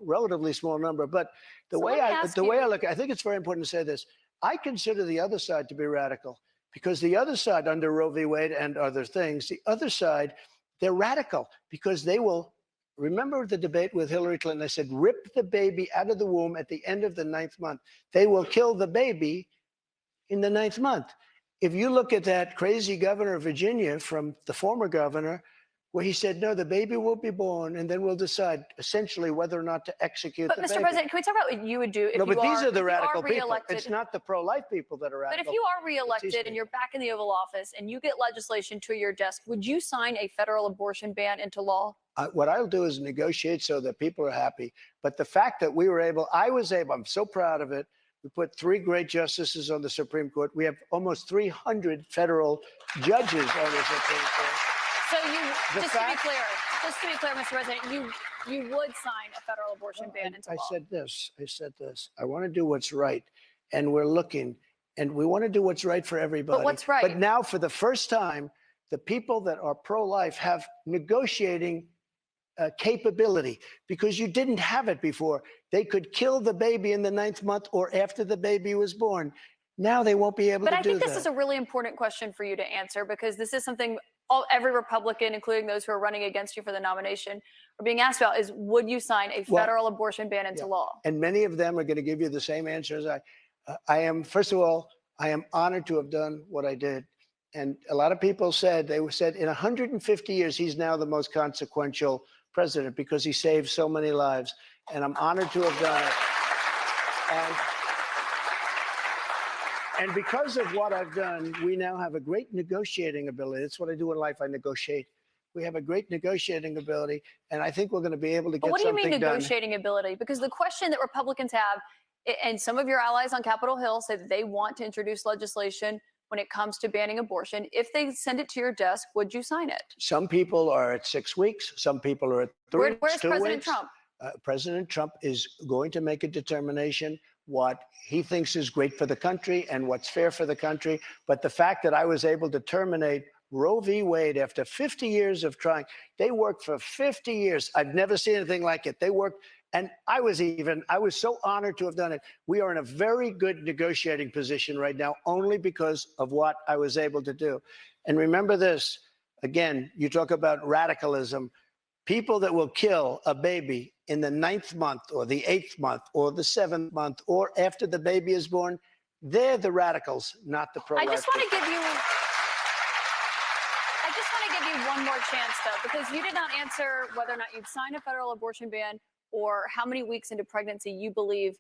number. But the way I look, I think it's very important to say this. I consider the other side to be radical, because the other side, under Roe v. Wade and other things, the other side, they're radical because they will. Remember the debate with Hillary Clinton? I said, rip the baby out of the womb at the end of the 9th month. They will kill the baby in the 9th month. If you look at that crazy governor of Virginia, from the former governor, where he said, no, the baby will be born, and then we'll decide essentially whether or not to execute the baby. But Mr. President, can we talk about what you would do if no, but these are the if radical you are people. reelected? It's not the pro-life people that are radical. But if you are reelected and you're back in the Oval Office and you get legislation to your desk, would you sign a federal abortion ban into law? What I'll do is negotiate so that people are happy. But the fact that I was able, I'm so proud of it. We put 3 great justices on the Supreme Court. We have almost 300 federal judges on the Supreme Court. So just to be clear, Mr. President, you would sign a federal abortion ban into law. I said this. I want to do what's right. And we're looking, and we want to do what's right for everybody. But what's right? But now, for the first time, the people that are pro-life have negotiating capability, because you didn't have it before. They could kill the baby in the 9th month or after the baby was born. Now they won't be able to do that. But I think this is a really important question for you to answer, because this is something every Republican, including those who are running against you for the nomination, are being asked about is, would you sign a federal abortion ban into law? And many of them are going to give you the same answer as I am. First of all, I am honored to have done what I did. And a lot of people said in 150 years, he's now the most consequential president because he saved so many lives. And I'm honored to have done it. And because of what I've done, we now have a great negotiating ability. That's what I do in life. I negotiate. We have a great negotiating ability, and I think we're going to be able to get something done. What do you mean negotiating ability? Because the question that Republicans have, and some of your allies on Capitol Hill say that they want to introduce legislation when it comes to banning abortion. If they send it to your desk, would you sign it? Some people are at 6 weeks. Some people are at 3 weeks. Where's President Trump? President Trump is going to make a determination what he thinks is great for the country and what's fair for the country. But the fact that I was able to terminate Roe v. Wade after 50 years of trying, they worked for 50 years. I've never seen anything like it. They worked, and I was so honored to have done it. We are in a very good negotiating position right now, only because of what I was able to do. And remember this, again, you talk about radicalism. People that will kill a baby in the 9th month or the 8th month or the 7th month or after the baby is born, they're the radicals, not the pro-life. I just want to give you one more chance, though, because you did not answer whether or not you'd sign a federal abortion ban or how many weeks into pregnancy you believe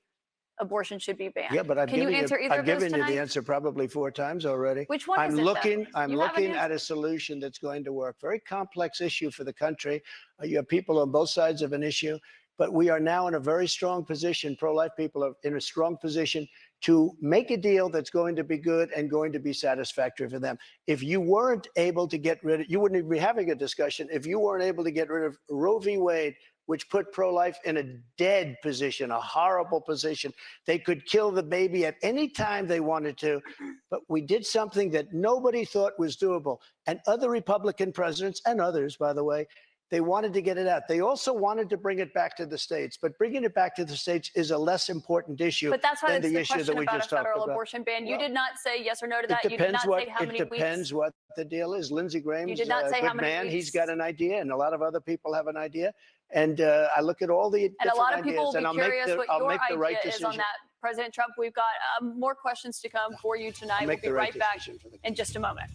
abortion should be banned. Yeah, but I've given you the answer probably 4 times already. Which one is it, I'm looking at a solution that's going to work. Very complex issue for the country. You have people on both sides of an issue, but we are now in a very strong position. Pro-life people are in a strong position to make a deal that's going to be good and going to be satisfactory for them. If you weren't able to get rid of, you wouldn't even be having a discussion. If you weren't able to get rid of Roe v. Wade, which put pro-life in a dead position, a horrible position. They could kill the baby at any time they wanted to, but we did something that nobody thought was doable. And other Republican presidents, and others, by the way, they wanted to get it out. They also wanted to bring it back to the states, but bringing it back to the states is a less important issue than the issue that we just talked about. But that's why it's the question about a federal abortion ban. You did not say yes or no to that. You did not say how many weeks. It depends what the deal is. Lindsey Graham's you did not say a how good many man. weeks. He's got an idea, and a lot of other people have an idea. And I look at all the different ideas, and a lot of people will be curious what your idea is on decision. that. President Trump, we've got more questions to come for you tonight. We'll be right back in just a moment.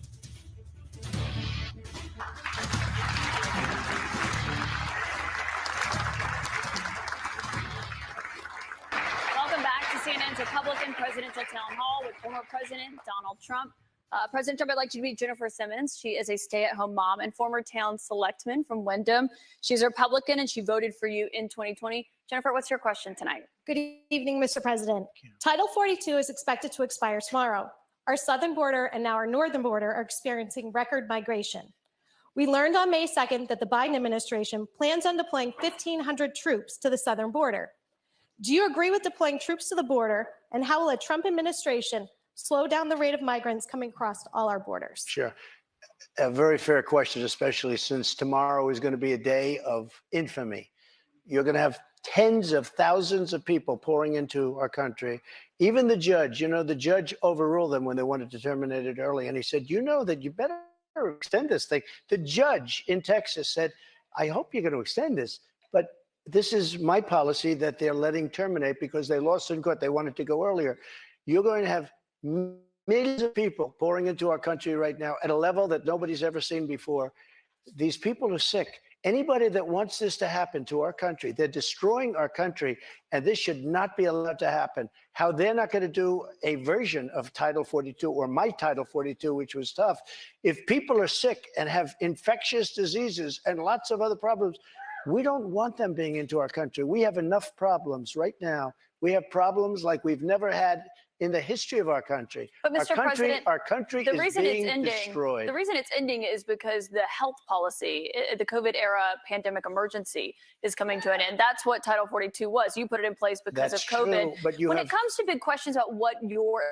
Welcome back to CNN's Republican Presidential Town Hall with former President Donald Trump. President Trump, I'd like you to meet Jennifer Simmons. She is a stay-at-home mom and former town selectman from Wyndham. She's a Republican, and she voted for you in 2020. Jennifer, what's your question tonight? Good evening, Mr. President. Title 42 is expected to expire tomorrow. Our southern border and now our northern border are experiencing record migration. We learned on May 2nd that the Biden administration plans on deploying 1,500 troops to the southern border. Do you agree with deploying troops to the border, and how will a Trump administration slow down the rate of migrants coming across all our borders? Sure. A very fair question, especially since tomorrow is going to be a day of infamy. You're going to have tens of thousands of people pouring into our country. Even the judge, the judge overruled them when they wanted to terminate it early. And he said, that you better extend this thing. The judge in Texas said, I hope you're going to extend this, but this is my policy that they're letting terminate because they lost in court. They wanted to go earlier. You're going to have millions of people pouring into our country right now at a level that nobody's ever seen before. These people are sick. Anybody that wants this to happen to our country, they're destroying our country, and this should not be allowed to happen. How they're not going to do a version of Title 42 or my Title 42, which was tough. If people are sick and have infectious diseases and lots of other problems, we don't want them being into our country. We have enough problems right now. We have problems like we've never had in the history of our country. But Mr. President, our country is being destroyed. The reason it's ending is because the health policy, the COVID era pandemic emergency is coming to an end. That's what Title 42 was. You put it in place because of COVID. True, but when it comes to big questions about what your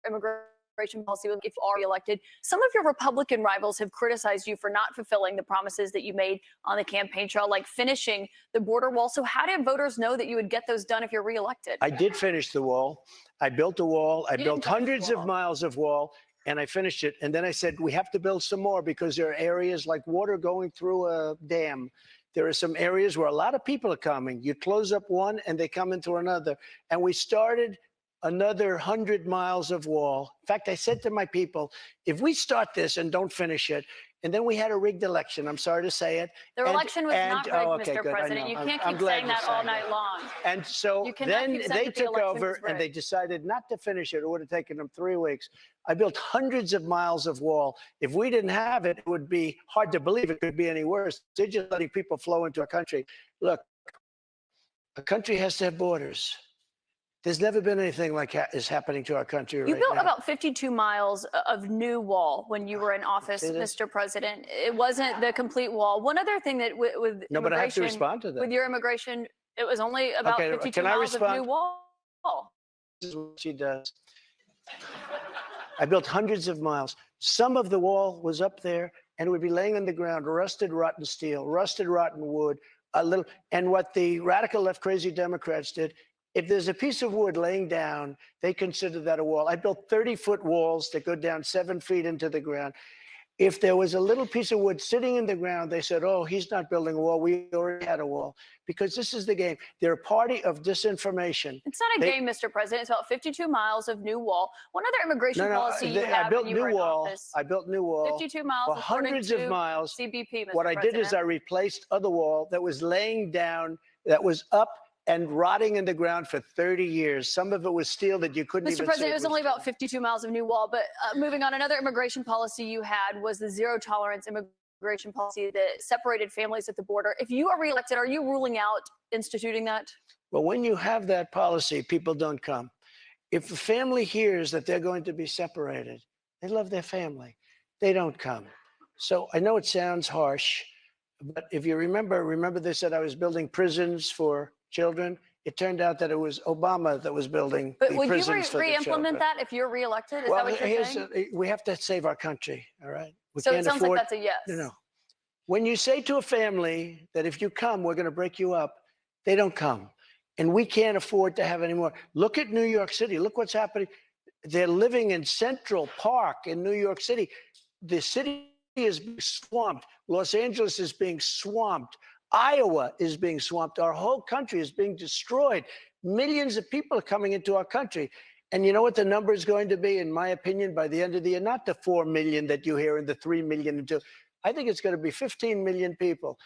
immigration policy will, if you are reelected, some of your Republican rivals have criticized you for not fulfilling the promises that you made on the campaign trail, like finishing the border wall. So how did voters know that you would get those done if you're reelected? I did finish the wall. I built a wall. I built hundreds of miles of wall, and I finished it. And then I said, we have to build some more because there are areas like water going through a dam. There are some areas where a lot of people are coming. You close up one and they come into another. And we started another 100 miles of wall. In fact, I said to my people, if we start this and don't finish it, and then we had a rigged election, I'm sorry to say it. The election was not rigged, Mr. President. You can't keep saying that all night long. And so then they took over and they decided not to finish it. It would have taken them 3 weeks. I built hundreds of miles of wall. If we didn't have it, it would be hard to believe it could be any worse. They're just letting people flow into a country. Look, a country has to have borders. There's never been anything like is happening to our country right now. You built about 52 miles of new wall when you were in office, Mr. President. It wasn't the complete wall. One other thing that with no, but I have to respond to that. With your immigration, it was only about 52 miles of new wall. This is what she does. I built hundreds of miles. Some of the wall was up there, and it would be laying on the ground, rusted, rotten steel, rusted, rotten wood, and what the radical left crazy Democrats did, if there's a piece of wood laying down, they consider that a wall. I built 30-foot walls that go down 7 feet into the ground. If there was a little piece of wood sitting in the ground, they said, oh, he's not building a wall. We already had a wall. Because this is the game. They're a party of disinformation. It's not a game, Mr. President. It's about 52 miles of new wall. One other immigration policy you had when you were in office. I built new wall. 52 miles. For hundreds of miles. CBP, Mr. What I did is I replaced other wall that was laying down, that was up and rotting in the ground for 30 years. Some of it was steel that you couldn't even see. Mr. President, it was only about 52 miles of new wall. But moving on, another immigration policy you had was the zero tolerance immigration policy that separated families at the border. If you are reelected, are you ruling out instituting that? Well, when you have that policy, people don't come. If a family hears that they're going to be separated, they love their family. They don't come. So I know it sounds harsh, but if you remember they said I was building prisons for children. It turned out that it was Obama that was building the prisons for the children. But would you re-implement that if you're reelected? Is that what you're saying? We have to save our country, all right? So it sounds like that's a yes. No. When you say to a family that if you come, we're going to break you up, they don't come. And we can't afford to have any more. Look at New York City. Look what's happening. They're living in Central Park in New York City. The city is being swamped. Los Angeles is being swamped. Iowa is being swamped. Our whole country is being destroyed. Millions of people are coming into our country. And you know what the number is going to be, in my opinion, by the end of the year? Not the 4 million that you hear and the 3 million. I think it's going to be 15 million people.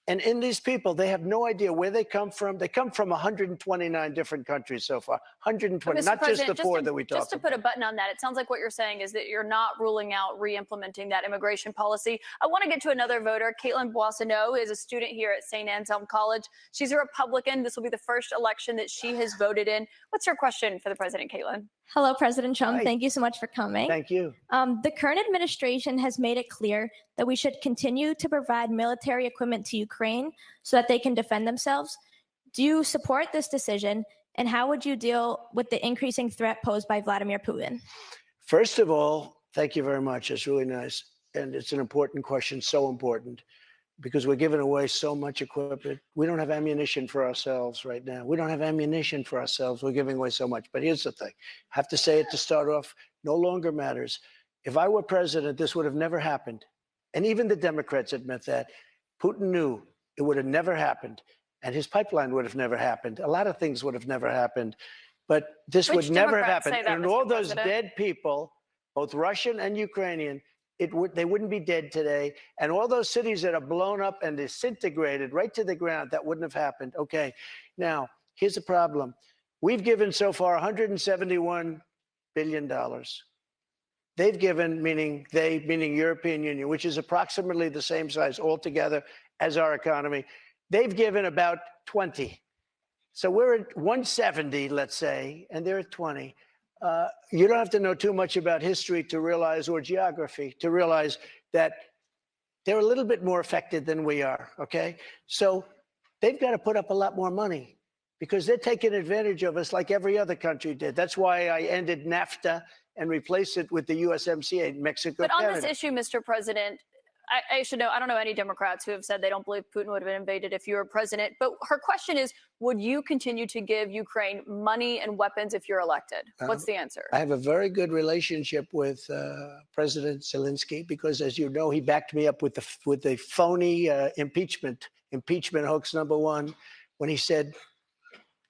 And in these people, they have no idea where they come from. They come from 129 different countries so far. 120, not just the four that we talked about. Just to put a button on that, it sounds like what you're saying is that you're not ruling out re-implementing that immigration policy. I want to get to another voter. Caitlin Boissonneau is a student here at St. Anselm College. She's a Republican. This will be the first election that she has voted in. What's your question for the president, Caitlin? Hello, President Trump. Hi. Thank you so much for coming. Thank you. The current administration has made it clear that we should continue to provide military equipment to Ukraine so that they can defend themselves. Do you support this decision? And how would you deal with the increasing threat posed by Vladimir Putin? First of all, thank you very much. It's really nice. And it's an important question, so important, because we're giving away so much equipment. We don't have ammunition for ourselves right now. We don't have ammunition for ourselves. We're giving away so much. But here's the thing. I have to say it to start off. No longer matters. If I were president, this would have never happened. And even the Democrats admit that. Putin knew it would have never happened. And his pipeline would have never happened. A lot of things would have never happened. But this would never have happened. And all those dead people, both Russian and Ukrainian, they wouldn't be dead today. And all those cities that are blown up and disintegrated right to the ground, that wouldn't have happened. Okay, now, here's the problem. We've given so far $171 billion. They've given, meaning European Union, which is approximately the same size altogether as our economy. They've given about 20. So we're at 170, let's say, and they're at 20. You don't have to know too much about history to realize, or geography, to realize that they're a little bit more affected than we are, okay? So they've got to put up a lot more money because they're taking advantage of us like every other country did. That's why I ended NAFTA and replaced it with the USMCA, Mexico, But on Canada. this issue, Mr. President, I should know, I don't know any Democrats who have said they don't believe Putin would have been invaded if you were president. But her question is, would you continue to give Ukraine money and weapons if you're elected? What's the answer? I have a very good relationship with President Zelensky because, as you know, he backed me up with the phony impeachment hoax #1 when he said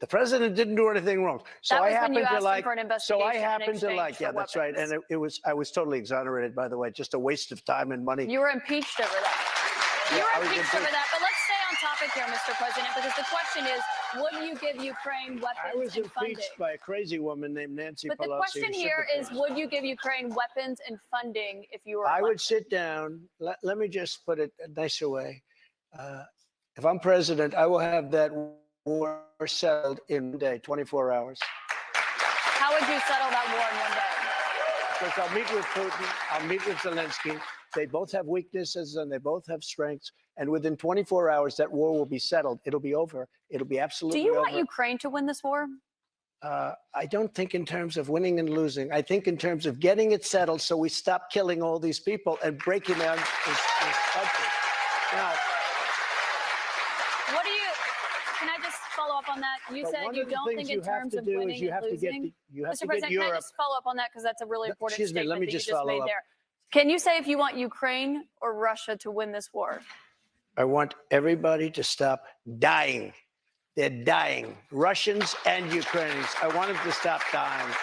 the president didn't do anything wrong. So that was I happen when you to asked like. him for an investigation. So I happen to like. Yeah, that's right. weapons. And I was totally exonerated, by the way. Just a waste of time and money. You were impeached over that. You were impeached over that. But let's stay on topic here, Mr. President, because the question is, would you give Ukraine weapons I was and funding? impeached by a crazy woman named Nancy Pelosi. But the question here is, would you give Ukraine weapons and funding if you were elected? I would sit down. Let me just put it a nicer way. If I'm president, I will have that war settled in one day, 24 hours. How would you settle that war in one day? Because I'll meet with Putin, I'll meet with Zelensky. They both have weaknesses and they both have strengths. And within 24 hours, that war will be settled. It'll be over. It'll be absolutely over. Do you want Ukraine to win this war? I don't think in terms of winning and losing. I think in terms of getting it settled so we stop killing all these people and breaking down this country. Now, what do you? Can I just follow up on that? You said you don't think in terms of winning and losing. Mr. President, can I just follow up on that because that's a really important statement let me that you just just follow made up. there. Can you say if you want Ukraine or Russia to win this war? I want everybody to stop dying. They're dying, Russians and Ukrainians. I want them to stop dying.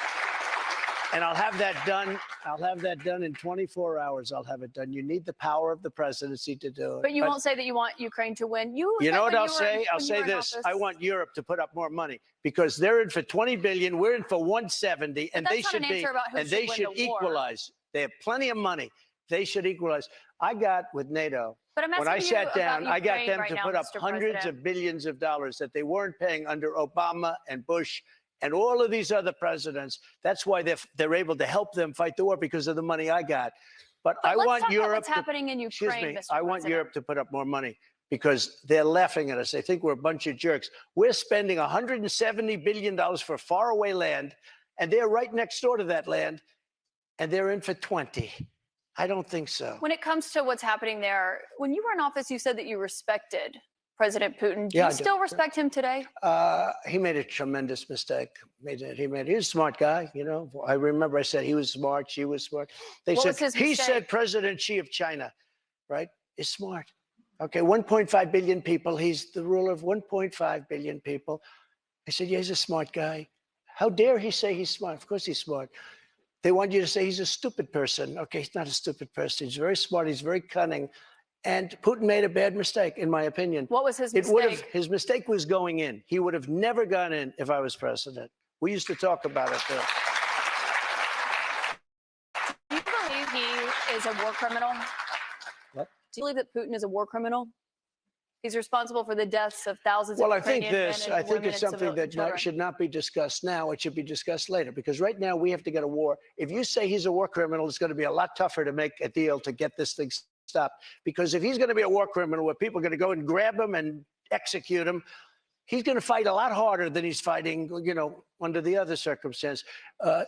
And I'll have that done. I'll have that done in 24 hours. I'll have it done. You need the power of the presidency to do it. But you won't say that you want Ukraine to win. You know what I'll say? I'll say this. I want Europe to put up more money because they're in for 20 billion. We're in for 170, and they should be. And they should equalize. They have plenty of money. They should equalize. I got with NATO. But when I sat down, I got them to put up hundreds of billions of dollars that they weren't paying under Obama and Bush and all of these other presidents. That's why they're able to help them fight the war because of the money I got. But I want Europe. What's happening in Ukraine, excuse me, I want Europe to put up more money because they're laughing at us. They think we're a bunch of jerks. We're spending $170 billion for faraway land, and they're right next door to that land, and they're in for 20. I don't think so. When it comes to what's happening there, when you were in office, you said that you respected President Putin. Do you still respect him today? He made a tremendous mistake. He was a smart guy, you know. I remember I said he was smart, she was smart. He said President Xi of China, right, is smart. Okay, 1.5 billion people. He's the ruler of 1.5 billion people. I said, yeah, he's a smart guy. How dare he say he's smart? Of course he's smart. They want you to say he's a stupid person. Okay, he's not a stupid person. He's very smart. He's very cunning. And Putin made a bad mistake, in my opinion. What was his It would have, mistake? his mistake was going in. He would have never gone in if I was president. We used to talk about it, too. Do you believe he is a war criminal? What? Do you believe that Putin is a war criminal? He's responsible for the deaths of thousands Well, of I think Ukrainian this. men I and think women it's and something civilian that children. should not be discussed now. It should be discussed later, because right now we have to get a war. If you say he's a war criminal, it's going to be a lot tougher to make a deal to get this thing stopped. Because if he's going to be a war criminal where people are going to go and grab him and execute him, he's going to fight a lot harder than he's fighting, you know, under the other circumstance.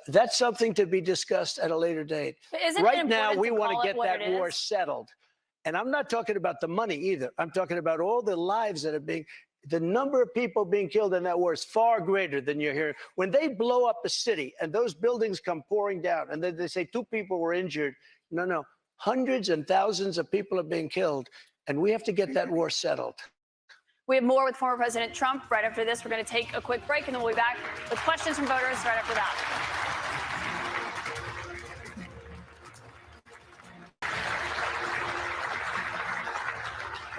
That's something to be discussed at a later date. But isn't it Right now, important we to want call to it get what that it war is? settled. And I'm not talking about the money either. I'm talking about all the lives that are being, the number of people being killed in that war is far greater than you're hearing. When they blow up a city and those buildings come pouring down and then they say 2 people were injured, no. Hundreds and thousands of people are being killed, and we have to get that war settled. We have more with former President Trump. Right after this, we're going to take a quick break, and then we'll be back with questions from voters right after that.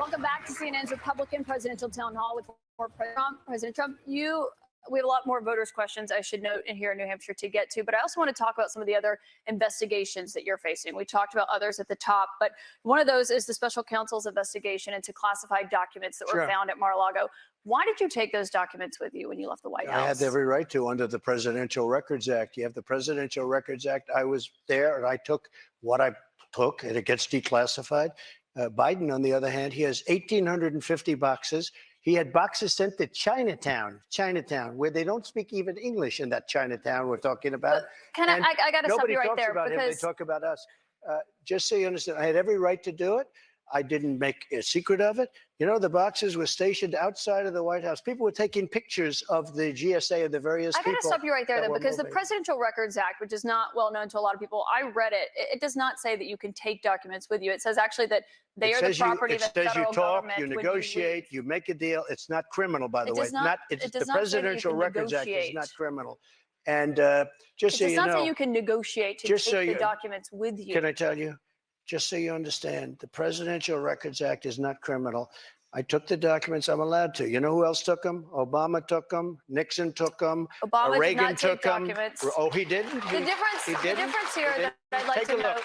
Welcome back to CNN's Republican Presidential Town Hall with former President Trump. We have a lot more voters' questions, I should note, in here in New Hampshire to get to, but I also want to talk about some of the other investigations that you're facing. We talked about others at the top, but one of those is the special counsel's investigation into classified documents that were found at Mar-a-Lago. Why did you take those documents with you when you left the White House? I had every right to under the Presidential Records Act. You have the Presidential Records Act. I was there, and I took what I took, and it gets declassified. Biden, on the other hand, he has 1,850 boxes. He had boxes sent to Chinatown, where they don't speak even English in that Chinatown we're talking about. But I got to stop you right there. Nobody talks about him. They talk about us. Just so you understand, I had every right to do it. I didn't make a secret of it. You know, the boxes were stationed outside of the White House. People were taking pictures of the GSA and the various people. I got to stop you right there, though, because the Presidential Records Act, which is not well known to a lot of people, I read it. It does not say that you can take documents with you. It says actually that they are the property of the federal government. You negotiate, you make a deal. It's not criminal, by the way. The Presidential Records Act is not criminal. And just so you know, it does not say you can negotiate to take the documents with you. Can I tell you? Just so you understand, the Presidential Records Act is not criminal. I took the documents I'm allowed to. You know who else took them? Obama took them. Nixon took them. Obama Reagan did not took take them. documents. Oh, he didn't? The difference here that I'd like to note.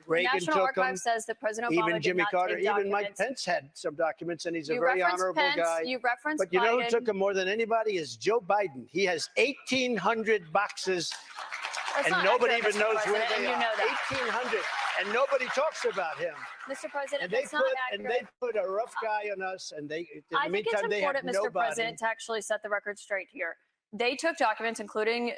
Reagan the National took them. Archive says that President Obama Even Jimmy did not Carter, take even Mike documents. Pence had some documents, and he's a You very referenced honorable Pence, guy. you referenced But you know who Biden. took them more than anybody is Joe Biden. He has 1,800 boxes, That's and not nobody accurate, even Mr. knows where President, they and are. you know that. 1,800, and nobody talks about him. Mr. President, And they that's not accurate. put a rough guy on us, and they. In the I think it's meantime, they have important, Mr. nobody. President, to actually set the record straight here. They took documents, including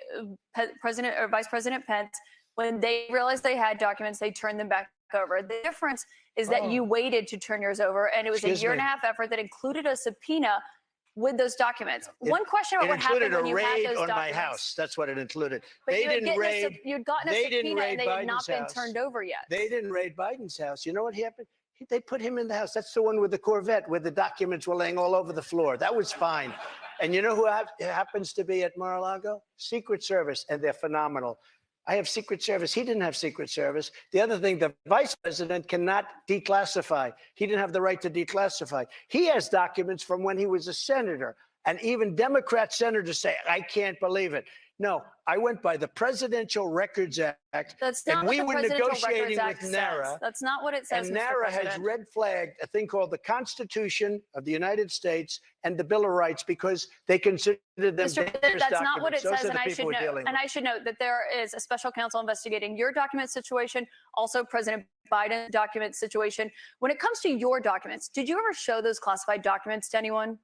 President or Vice President Pence. When they realized they had documents, they turned them back over. The difference is that you waited to turn yours over, and it was a year-and-a-half effort that included a subpoena with those documents. One question about what happened when you had those documents. It included a raid on my house. That's what it included. But They didn't raid. You'd gotten a subpoena, and they had not been turned over yet. They didn't raid Biden's house. You know what happened? They put him in the house. That's the one with the Corvette, where the documents were laying all over the floor. That was fine. And you know who happens to be at Mar-a-Lago? Secret Service, and they're phenomenal. I have Secret Service. He didn't have Secret Service. The other thing, the vice president cannot declassify. He didn't have the right to declassify. He has documents from when he was a senator. And even Democrat senators say, I can't believe it. No, I went by the Presidential Records Act. That's not and what we the were Presidential negotiating Records with Act NARA. says. That's not what it says, And Mr. NARA President. has red flagged a thing called the Constitution of the United States and the Bill of Rights because they consider them Mr. dangerous President, that's not what it documents. says, Those are the people we're dealing with. and I should note that there is a special counsel investigating your document situation, also President Biden's document situation. When it comes to your documents, did you ever show those classified documents to anyone?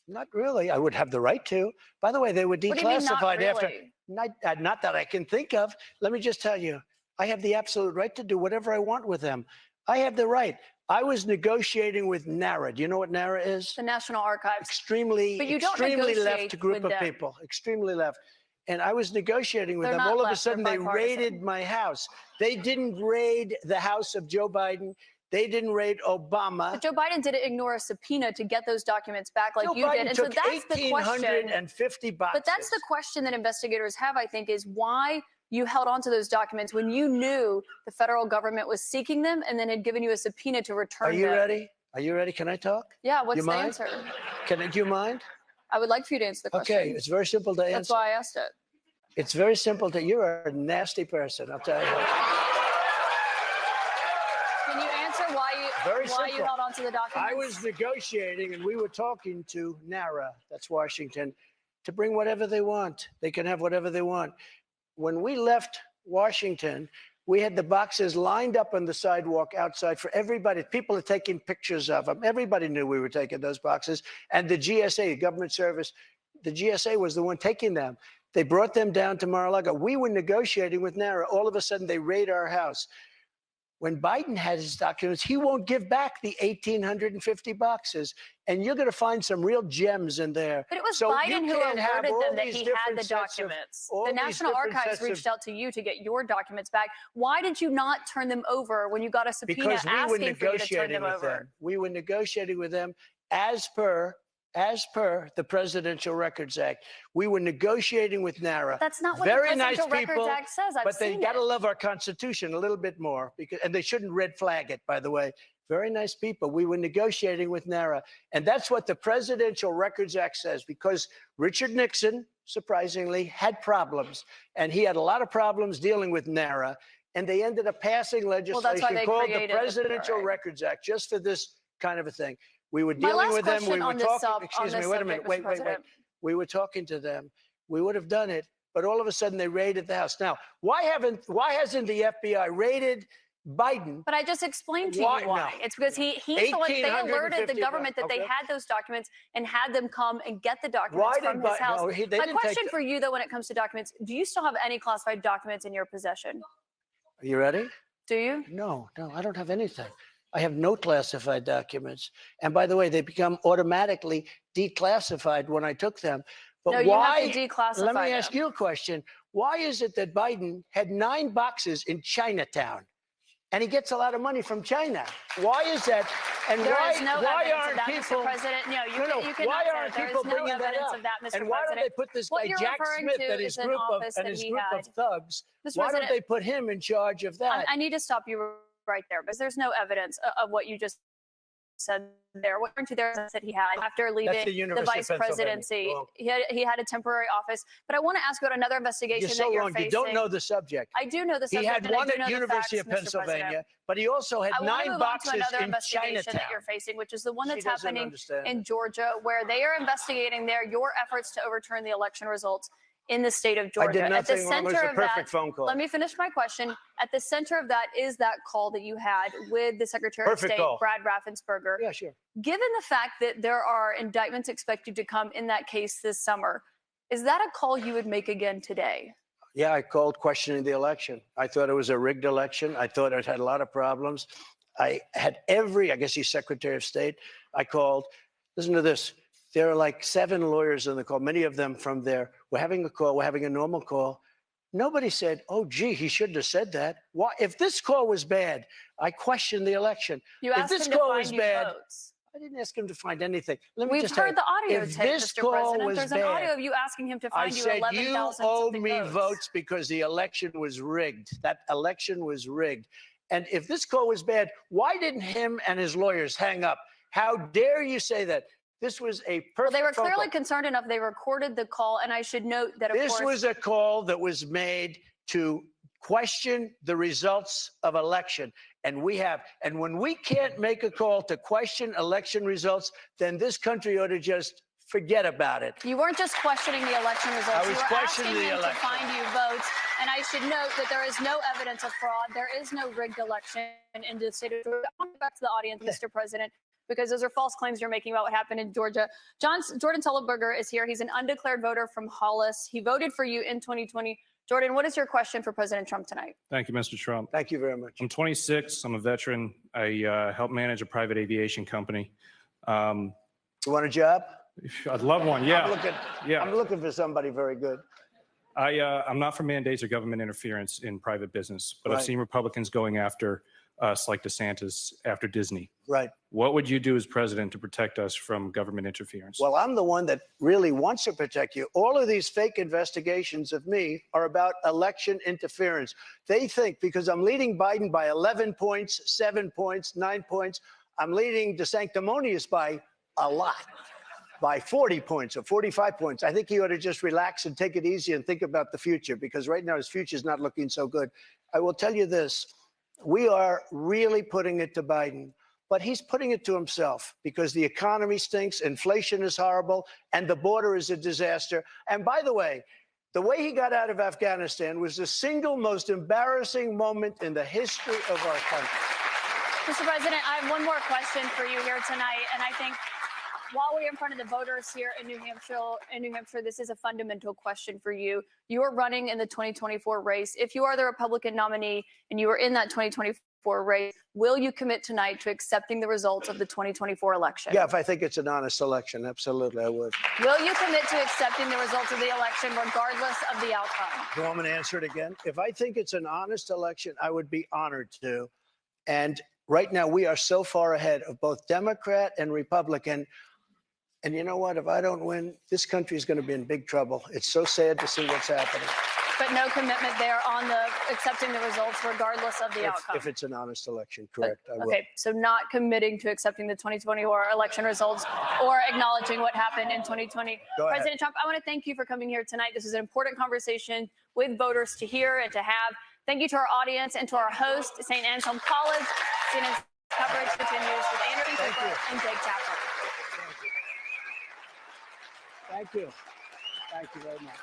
Not really. I would have the right to. By the way, they were What do you mean, not declassified after. really? Not that I can think of. Let me just tell you, I have the absolute right to do whatever I want with them. I have the right. I was negotiating with NARA. Do you know what NARA is? The National Archives. Extremely left group of people. Extremely left. And I was negotiating with them. All of a sudden, they raided my house. They didn't raid the house of Joe Biden. They didn't raid Obama. But Joe Biden didn't ignore a subpoena to get those documents back like you did. And so took that's the question. 1,850 boxes. But that's the question that investigators have, I think, is why you held on to those documents when you knew the federal government was seeking them and then had given you a subpoena to return Are you them? ready? Are you ready? Can I talk? Yeah, what's You the mind? answer? Do you mind? I would like for you to answer the question. Okay, it's very simple to answer. That's why I asked it. It's very simple to. You're a nasty person, I'll tell you. Can you answer why you held on to the documents? I was negotiating, and we were talking to NARA, that's Washington, to bring whatever they want. They can have whatever they want. When we left Washington, we had the boxes lined up on the sidewalk outside for everybody. People are taking pictures of them. Everybody knew we were taking those boxes. And the GSA, government service, the GSA was the one taking them. They brought them down to Mar-a-Lago. We were negotiating with NARA. All of a sudden, they raid our house. When Biden had his documents, he won't give back the 1,850 boxes. And you're going to find some real gems in there. But it was So Biden you who can't have alerted all them that these he had different the sets of- documents. all The these National different Archives sets of- reached out to you to get your documents back. Why did you not turn them over when you got a subpoena Because we were asking for you to turn negotiating them with over? them. We were negotiating with them as per the Presidential Records Act. We were negotiating with NARA. That's not what Very the nice Presidential people, Records Act says. I've but they seen got to it. love our Constitution a little bit more, and they shouldn't red flag it, by the way. Very nice people. We were negotiating with NARA, and that's what the Presidential Records Act says, because Richard Nixon, surprisingly, had problems, and he had a lot of problems dealing with NARA, and they ended up passing legislation called the Presidential Records Act just for this kind of a thing. We were dealing with them. We were talking. Excuse me. Wait a minute. Wait. We were talking to them. We would have done it, but all of a sudden they raided the house. Now, why hasn't the FBI raided Biden? But I just explained to you why. No. It's because they alerted the government that they had those documents and had them come and get the documents from his house. My question for you, though, when it comes to documents, do you still have any classified documents in your possession? Are you ready? Do you? No, I don't have anything. I have no classified documents. And by the way, they become automatically declassified when I took them. But No, why? you have to declassify Let me them. ask you a question. Why is it that Biden had 9 boxes in Chinatown? And he gets a lot of money from China. Why is that? And There why is no why evidence aren't of that, people? Mr. President. No, you cannot why say aren't that. There people is no bringing that evidence up? of that, Mr. And why don't President. they put this What guy you're Jack referring Smith to and his is an group office that of he of had. thugs? Mr. Why don't President, they put him in charge of that? I need to stop you right there because there's no evidence of what you just said there. What aren't you there that he had after leaving the vice presidency? He had a temporary office. But I want to ask you about another investigation You're so that you're wrong. facing. You don't know the subject. I do know the subject. He had and one I do at know University the of facts, Mr. Pennsylvania, President. but he also had I want to 9 move boxes on to another in investigation Chinatown. that you're facing, which is the one that's She doesn't happening understand in it. Georgia, where they are investigating there your efforts to overturn the election results in the state of Georgia. I did nothing wrong. It was a perfect phone call. Let me finish my question. At the center of that is that call that you had with the Secretary of State, Brad Raffensperger. Yeah, sure. Given the fact that there are indictments expected to come in that case this summer, is that a call you would make again today? Yeah, I called questioning the election. I thought it was a rigged election. I thought it had a lot of problems. I guess he's Secretary of State. I called. Listen to this. There are like 7 lawyers on the call, many of them from there. We're having a call. We're having a normal call. Nobody said, oh, gee, he shouldn't have said that. Why? If this call was bad, I questioned the election. You asked if this him to call find was you bad, votes. I didn't ask him to find anything. Let me We've just tell heard you, the audio if tape, this Mr. call President. was There's bad, an audio of you asking him to I find you said, 11,000 you owe something me votes. votes because the election was rigged. That election was rigged. And if this call was bad, why didn't him and his lawyers hang up? How dare you say that? This was a perfect Well, they were phone clearly call. concerned enough. They recorded the call, and I should note that, of This course, was a call that was made to question the results of election. And when we can't make a call to question election results, then this country ought to just forget about it. you weren't just questioning the election results. I was you were questioning asking the him election. to find you votes. And I should note that there is no evidence of fraud. There is no rigged election in the state of Georgia. I want to go back to the audience, Mr. President, because those are false claims you're making about what happened in Georgia. Jordan Tullenberger is here. He's an undeclared voter from Hollis. He voted for you in 2020. Jordan, what is your question for President Trump tonight? Thank you, Mr. Trump. Thank you very much. I'm 26. I'm a veteran. I help manage a private aviation company. You want a job? I'd love one. Yeah. I'm looking for somebody very good. I'm not for mandates or government interference in private business, but I've seen Republicans going after us like DeSantis after Disney. Right. What would you do as president to protect us from government interference? Well, I'm the one that really wants to protect you. All of these fake investigations of me are about election interference. They think because I'm leading Biden by 11 points, 7 points, 9 points, I'm leading DeSanctimonious by a lot, by 40 points or 45 points. I think he ought to just relax and take it easy and think about the future, because right now his future is not looking so good. I will tell you this. We are really putting it to Biden. But he's putting it to himself because the economy stinks, inflation is horrible, and the border is a disaster. And by the way he got out of Afghanistan was the single most embarrassing moment in the history of our country. Mr. President, I have one more question for you here tonight, and I think while we're in front of the voters here in New Hampshire, this is a fundamental question for you. You are running in the 2024 race. If you are the Republican nominee and you are in that 2024 race, will you commit tonight to accepting the results of the 2024 election? Yeah, if I think it's an honest election, absolutely, I would. Will you commit to accepting the results of the election regardless of the outcome? You want me to answer it again? If I think it's an honest election, I would be honored to. And right now, we are so far ahead of both Democrat and Republican. And you know what? If I don't win, this country is going to be in big trouble. It's so sad to see what's happening. But no commitment there on the accepting the results regardless of the outcome. If it's an honest election, correct. I will. Okay, so not committing to accepting the 2024 election results or acknowledging what happened in 2020. President Trump, I want to thank you for coming here tonight. This is an important conversation with voters to hear and to have. Thank you to our audience and to our host, St. Anselm College. CNN's coverage continues with Andrew Cooper and Jake Tapper. Thank you. Thank you very much.